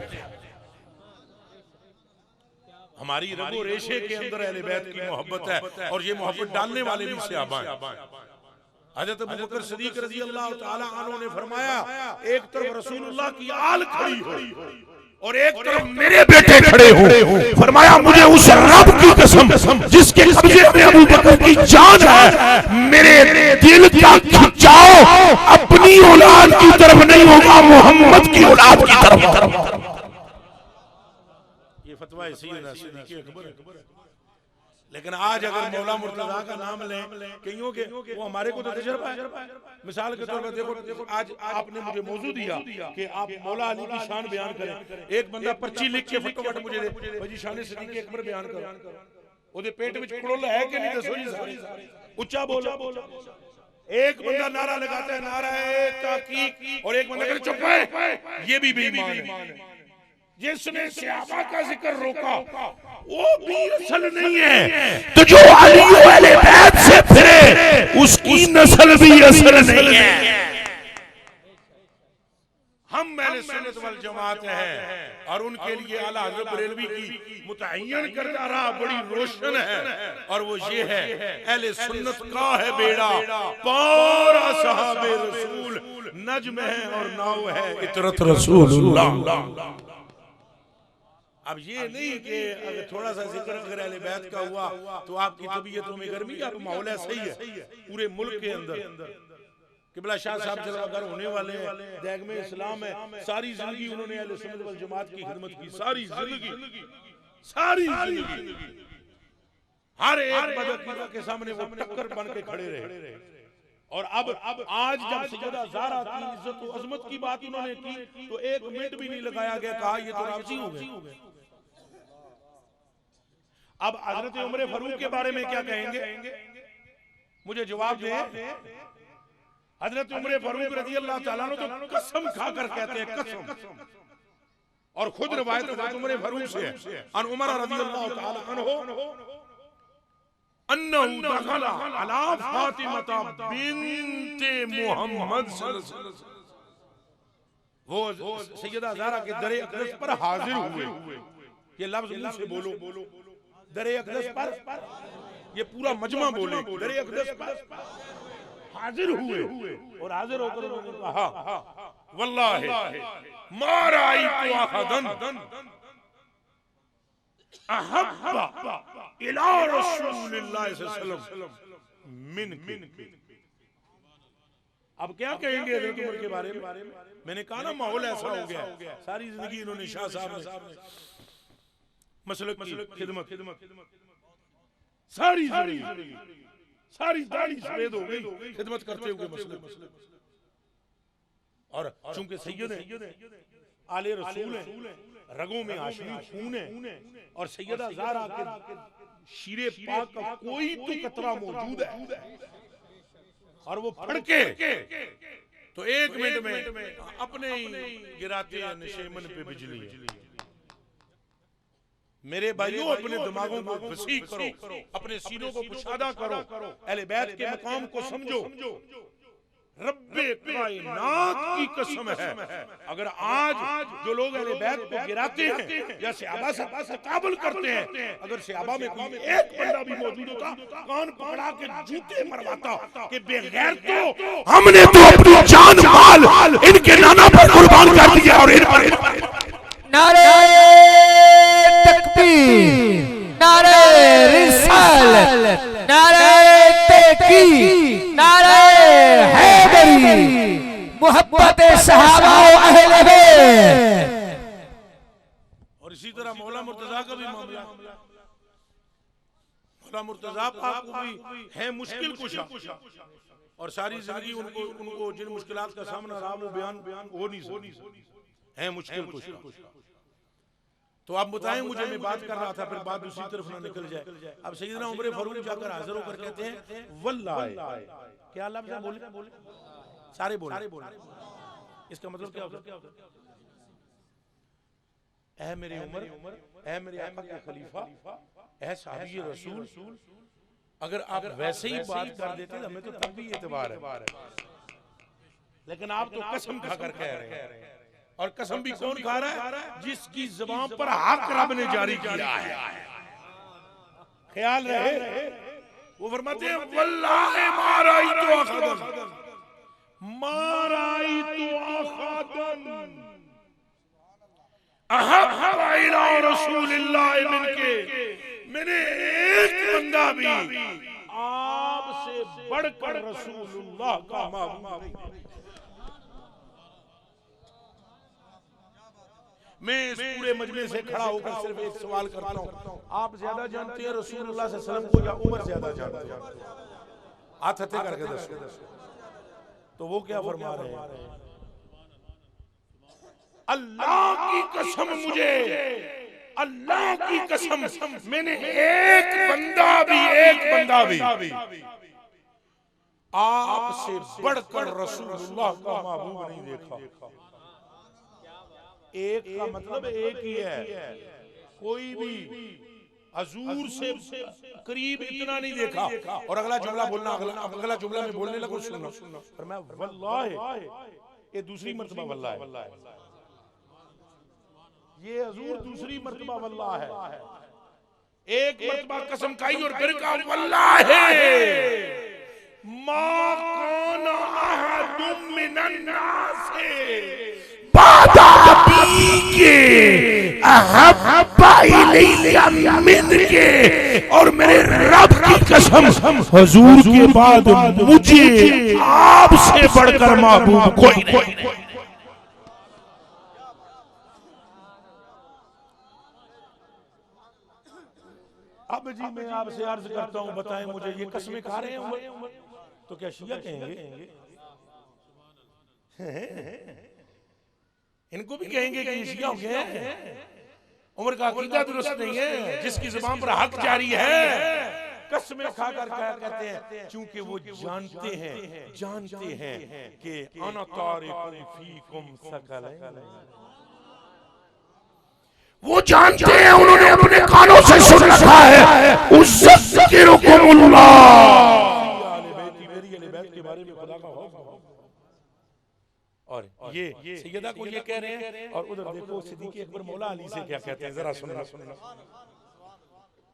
हमारी रगो रेशे के अंदर अहले बैत की मोहब्बत है, और ये मोहब्बत डालने वाले भी सहाबा हैं। हज़रत अबू बकर सिद्दीक रज़ियल्लाहु तआला अन्हु ने फरमाया एक तरफ रसूलुल्लाह की आल खड़ी हो और एक तरफ मेरे बेटे खड़े हो। फरमाया मुझे उस रब की कसम जिसके कब्जे में अबू बकर की जान है, मेरे दिल का खिंचाव अपनी औलाद की तरफ नहीं होगा, मोहम्मद की औलाद की तरफ। ये फतवा है सैयदना सिद्दीक़ अकबर। लेकिन आज अगर मौला मुर्तजा का नाम लें कईयों के, वो हमारे को तो तजर्बा है। मिसाल के तौर पर देखो, आज आपने मुझे मौजू दिया कि आप मौला अली की शान बयान करें। एक बंदा पर्ची लिख के फटोफट मुझे दे, भाई शान सिद्दीक़ अकबर बयान करो। ओदे पेट विच कुड़ोल है कि नहीं दसो जी सारे, उच्चा बोलो। एक बंदा नारा लगाता है नारा है ताकीक, और एक बंदा कहता चुप है, ये भी बेईमान है। जिसने सहाबा का जिक्र रोका वो भी असल नहीं है, तो जो अली वाले बैत से फिरे उसकी नस्ल भी असल नहीं है। हम अहले सुन्नत वल जमात हैं और उनके लिए आला हज़रत बरेलवी की मुतअय्यन करदा राह बड़ी रोशन है और वो ये है अहले सुन्नत का है बेड़ा पार असहाबे रसूल नज्म है और नाव है इतरत रसूलुल्लाह। अब ये नहीं कि अगर थोड़ा सा जिक्र अगर अहले बैत का हुआ तो आपकी तबीयतों में गर्मी, अब माहौल सही है पूरे मुल्क के अंदर। किबला शाह साहब जलवागर होने वाले हैं, दैग में इस्लाम है, सारी जिंदगी उन्होंने अहले सुन्नत वल जमात की खिदमत की, सारी जिंदगी हर एक बदअकीदा के सामने वो टक्कर बन के खड़े रहे। और अब आज जब सैयदा ज़हरा की इज्जत और अजमत की बात उन्होंने की तो एक मिनट भी नहीं लगाया गया, कहा ये तो राजी हो गए। अब हजरत उमर फारूक के बारे में क्या कहेंगे, मुझे जवाब दें। हजरत उमर फारूक रज़ी अल्लाह तआला अन्हु तो कसम खाकर कहते हैं, कसम, और खुद रिवायत हजरत उमर फारूक से है अन उमर रज़ी अल्लाह तआला अन्हु अन्नहु दखला अला फातिमा बिन्ते मुहम्मद सल्लल्लाहु अलैहि वसल्लम, वो सैयदा ज़हरा के दरे अक़दस पर हाजिर हुए। ये लफ्ज मुंह से बोलो, दरे अक़दस पर, ये पूरा मजमा बोले, दरे अक़दस पर हाजिर हुए और हाजिर होकर उन्होंने कहा वल्लाहि मा राइतु अहदन अहब्बा इला रसूलिल्लाह सल्लल्लाहु अलैहि वसल्लम मिन। अब क्या कहेंगे हज़रत उमर के बारे में? मैंने कहा ना माहौल ऐसा हो गया, सारी जिंदगी इन्होंने शाह साहब ने मसलक की खिदमत, सारी दाढ़ी सफेद हो गई खिदमत करते हुए मसलक। और चूंकि सैयद आले रसूल हैं, रगों में हाशमी खून है और सैयदा ज़हरा के शीरे पाक का कोई तो कतरा मौजूद है और वो फड़के तो एक मिनट में अपने ही गिराते हैं निशेमन पे बिजली। मेरे भाइयों, अपने दिमागों को वसी करो, अपने सीनों को कुशादा करो, अहले बैत के मकाम को समझो। रब्बे कायनात की कसम है, अगर आज जो लोग अहले बैत को गिराते हैं या सहाबा से तकाबुल करते हैं, अगर सहाबा में कोई एक बंदा भी मौजूद होता कान पकड़ा के जूते मरवाता कि बेगैर तो हमने तो अपनी जान माल इनके नाना पर कुर्बान कर दिया और इन पर नारे तकबीर, नारे रिसालत, नारे तहकीक, नारे हैदरी, मोहब्बत सहाबा व अहले बैत। और इसी तरह मौला मुर्तजा का भी मामला, मौला मुर्तजा पाक को भी है मुश्किल कुशा और सारी जिंदगी उनको जिन मुश्किलात का सामना रहा वो बयान हो नहीं सकती, है मुश्किल कुशा। तो आप बताएं मुझे, मैं बात कर रहा था, फिर बात दूसरी तरफ ना निकल जाए। अब सैयदना उमर फारूक जाकर हाजिर होकर कहते हैं वल्लाहि, क्या लफ्ज़ है बोले, सारे बोले, इसका मतलब क्या होता है? ऐ मेरे उमर, ऐ मेरे आका के खलीफा, ऐ साहबी रसूल, अगर आप वैसे ही बात कर देते हमें तो तब भी एतबार है, लेकिन आप तो कसम खाकर कह रहे हैं। और कसम भी कौन खा रहा है? जिसकी ज़बान पर हक रब ने जारी किया है। ख्याल रहे, वो फरमाते हैं वल्लाहि मा राइतु अहदन, मा राइतु अहदन अहब्बा इला रसूलिल्लाह मिनके, मैंने एक बंदा भी आपसे बढ़कर रसूलुल्लाह का महबूब। मैं इस पूरे मजमे से खड़ा होकर सिर्फ एक सवाल करता हूँ, आप ज्यादा जानते हैं रसूलुल्लाह सल्लल्लाहु अलैहि वसल्लम को या उमर ज्यादा जानते हैं? हाथ हथे करके दसो, तो वो क्या फरमा रहे हैं? अल्लाह की कसम, मुझे अल्लाह की कसम, मैंने एक बंदा भी आपसे बढ़कर रसूलुल्लाह का महबूब नहीं देखा। एक का मतलब एक ही है, कोई भी हजूर से करीब इतना नहीं देखा। और अगला जुमला बोलना, अगला जुमला में बोलने लगो, सुनो, पर मैं वल्लाहि ये दूसरी मर्तबा वल्लाह है, ये हजूर दूसरी मर्तबा वल्लाह है। एक मर्तबा कसम खाई और फिर कहा वल्लाह है मा काना अहदुम मिनन नास बादा के अहब्बा इलैया मिनके, और मेरे रब की कसम हुजूर के बाद मुझे आपसे बढ़कर महबूब कोई नहीं। अब जी मैं आपसे अर्ज करता हूं, बताएं मुझे ये कसमें खा रहे हैं तो क्या शिया कहेंगे? इनको भी कहेंगे कि शिया हो गए? उमर का अकीदा दुरुस्त नहीं है, जिसकी जुबान पर हक जारी है कसमें खाकर क्या कहते हैं, क्योंकि वो जानते हैं कि अना तारिकुम फीकुम सकलैन, वो जानते हैं, उन्होंने अपने कानों से सुन रखा है उज़्ज़किरुकुमुल्लाह, मेरी अहले बैत के बारे में खुदा का खौफ। और ये सैयदा को ये कह रहे हैं, और उधर देखो सिद्दीक़ अकबर मौला अली से क्या कहते हैं, जरा सुनना।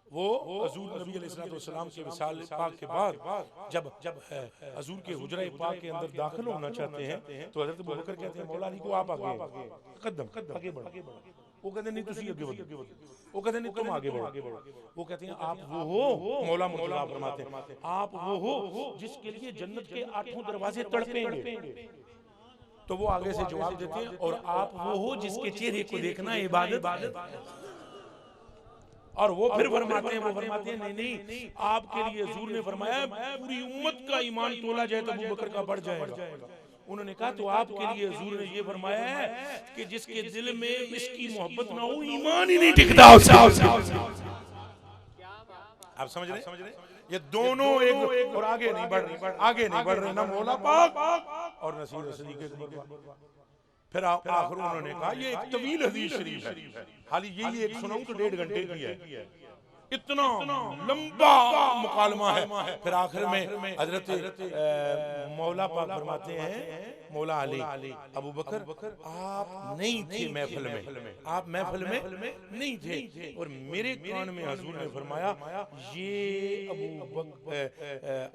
वो हजूर नबी अलैहिस्सलाम के विसाल पाक के बाद जब हजूर के हुजरा पाक के अंदर दाखिल होना चाहते हैं तो हजरत अबू बकर कहते हैं मौला अली को आप आगे कदम आगे बढ़ो। वो कहते नहीं तुसी आगे बढ़ो, वो कहते नहीं तुम आगे बढ़ो। वो कहते हैं आप वो हो, मौला मुर्तज़ा फरमाते हैं आप वो हो जिसके लिए जन्नत के 8 दरवाजे तड़पेंगे। तो वो आगे से जवाब देते हैं और आप वो हो जिसके चेहरे को देखना इबादत है। और वो फिर फरमाते हैं नहीं आपके लिए हुजूर ने फरमाया पूरी उम्मत का ईमान तोला जाए तो अबू बकर का बढ़ जाएगा। उन्होंने कहा तो आपके लिए हुजूर ने ये फरमाया है कि जिसके दिल में इसकी मोहब्बत ना हो ईमान ही नहीं टिकता। आप समझ रहे? ये दोनों एक और आगे नहीं बढ़ रहे ना मौला पाक और नसीर सिद्दीक़ अकबर। फिर आखिर उन्होंने कहा ये एक तवील हदीस शरीफ है, हाल यही एक सुनाऊं तो 1.5 घंटे की है, इतना लंबा मुकालमा है। फिर आखिर में हजरत मौला पाक फरमाते हैं मौला अली अबू बकर आप नहीं थे महफिल में, आप महफिल में नहीं थे और मेरे कान में हुजूर ने फरमाया ये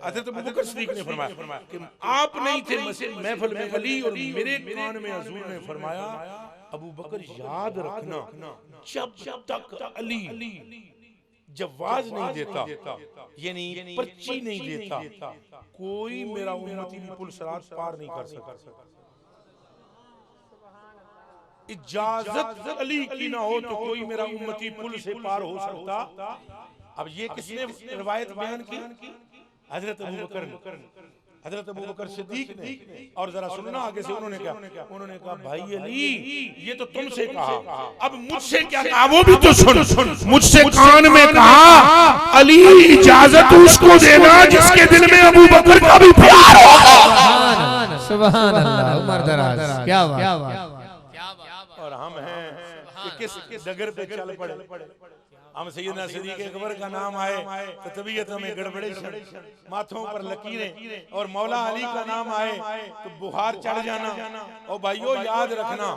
हजरत अबू बकर सिद्दीक़ ने फरमाया कि आप नहीं थे महफिल में अली, और मेरे कान में हुजूर ने फरमाया अबू बकर याद रखना जब तक अली जवाज नहीं देता यानी पर्ची नहीं देता कोई मेरा उम्मती भी पुल सरात पार नहीं कर सकता। इजाजत अली की ना हो तो कोई मेरा उम्मती पुल से पार हो सकता। अब ये किसने रिवायत बयान की? हजरत अबू बकर सिद्दीक ने। और जरा सुनना आगे से उन्होंने कहा भाई अली ये तो तुमसे कहा, अब मुझसे क्या कहा वो भी तो सुन। मुझसे कान में कहा अली इजाजत उसको देना जिसके दिल में अबू बकर का भी प्यार हो। सुभान अल्लाह, उमर दराज, क्या बात। और हम हैं कि किस डगर पे चल पड़े। हम सैयदना सिद्दीक़ अकबर का नाम आए तो तबीयत हमें गड़बड़े, माथों पर लकीरें, और मौला अली का नाम आए तो बुखार चढ़ जाना। और भाइयों याद रखना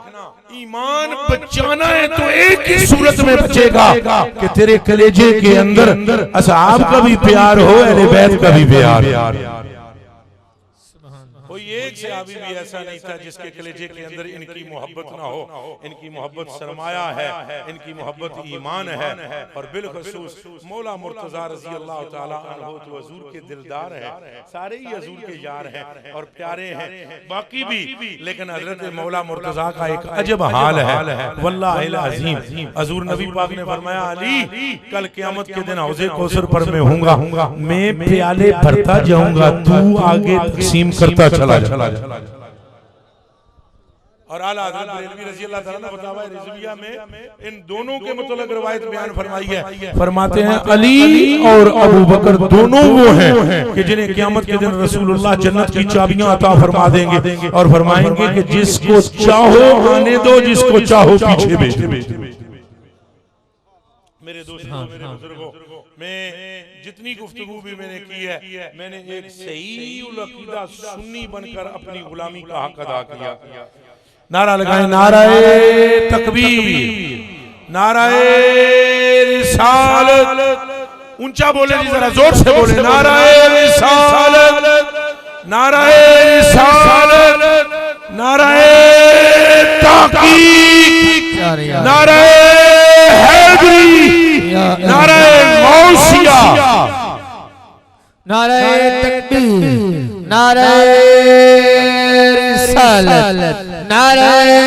ईमान बचाना है तो एक ही सूरत में बचेगा कि तेरे कलेजे के अंदर असहाब का भी प्यार हो, अहले बैत का भी प्यार। कोई एक सहाबी भी ऐसा नहीं था जिसके कलेजे के अंदर इनकी मोहब्बत ना हो। इनकी मोहब्बत सरमाया है, इनकी मोहब्बत ईमान है। और बिलखसूस मौला मुर्तज़ा रज़ी अल्लाह ताला अन्हु तो हुजूर के दिलदार हैं, सारे ही हुजूर के यार हैं और प्यारे हैं, बाकी भी। लेकिन हजरत मौला मुर्तज़ा का एक अजब हाल है वल्लाहिल अज़ीम। हुजूर नबी पाक ने फरमाया अली कल क़यामत के दिन हौज़े कौसर पर मैं होऊंगा, मैं प्याले भरता जाऊंगा, तू आगे तक़सीम करता चला जा। और आला हज़रत बरेलवी रज़ी अल्लाह ताला ने फतवा रिज़विया में इन दोनों के मुतल्लिक़ रिवायत बयान फरमाई है। फरमाते हैं अली और अबू बकर दोनों वो हैं कि जिन्हें क़यामत के दिन रसूलुल्लाह जन्नत की चाबियां अता फरमा देंगे और फरमाएंगे कि जिसको चाहो आने दो, जिसको चाहो पीछे भेज दो। मेरे दोस्तों, मेरे बुजुर्गों, मैं जितनी गुफ्तगू भी मैंने की है, मैंने एक सही उल अकीदा सुन्नी बनकर अपनी गुलामी का हक अदा किया। नारा लगाए, नाराए तकबीर, नाराए रिसालत। ऊंचा बोले जी, जरा जोर से बोले, नाराए रिसालत, नाराए रिसालत, नाराए ताकीक, नाराए हैदरी, नाराए गौसिया, नाराए तकबीर, नाराए रिसालत, नाराए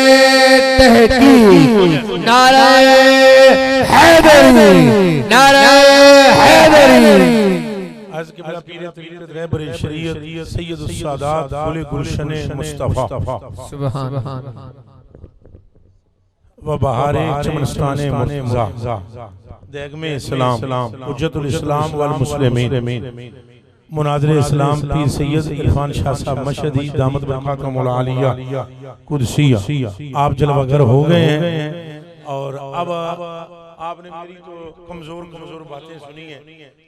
तहकीक, नाराए हैदरी, नाराए हैदरी। आज के बड़ा पीर तरीक़त रहबर शरीयत सैयद सादात गुल गुलशन मुस्तफा सुभान अल्लाह व बहारे चमनस्ताने मुर्तज़ा देगमे इस्लाम हुज्जतुल इस्लाम वल मुस्लिमीन मुनाज़िर इस्लाम पीर सैयद इरफान शाह साहब मशहदी दामत बरकातुहुल आलिया कुदसिया आप जलवागर हो गए हैं। और अब आपने मेरी तो कमजोर बातें सुनी हैं,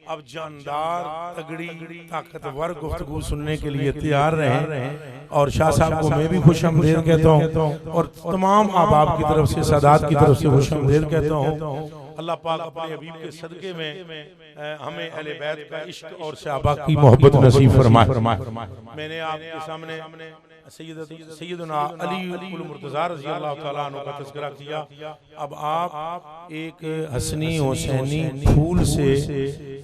अब जानदार तगड़ी ताकतवर गुफ्तगू सुनने के लिए तैयार रहें। और शाह साहब को मैं भी खुशामदीद कहता हूँ और तमाम अहबाब की तरफ से, सादात की तरफ से खुशामदीद कहता हूँ। अल्लाह पाक अपने हबीब के सदके में हमें अहले बैत का इश्क और सहाबा की मोहब्बत नसीब फरमाए। मैंने आपके सामने सैयदना अली उल मुर्तज़ा रज़ी अल्लाह तआला अन्हु का तज़किरा किया। अब आप एक हसनी हुसैनी फूल से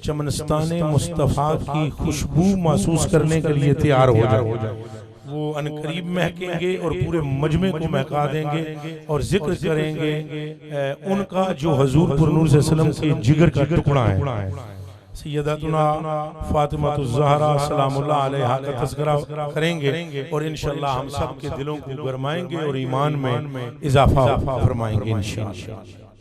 चमनस्ताने मुस्तफ़ा की खुशबू महसूस करने के लिए तैयार हो जाए। वो अनकरीब महकेंगे और पूरे मजमे को महका देंगे और जिक्र करेंगे उनका जो हजूर पुरनूर सल्लल्लाहु अलैहि वसल्लम के जिगर का टुकड़ा है। सैयदतुना फातिमातुज़ ज़हरा सलामुल्लाह अलैहा का तज़किरा करेंगे और इंशाअल्लाह हम सब के दिलों को गरमाएंगे और ईमान में इजाफा फरमाएंगे इंशाअल्लाह।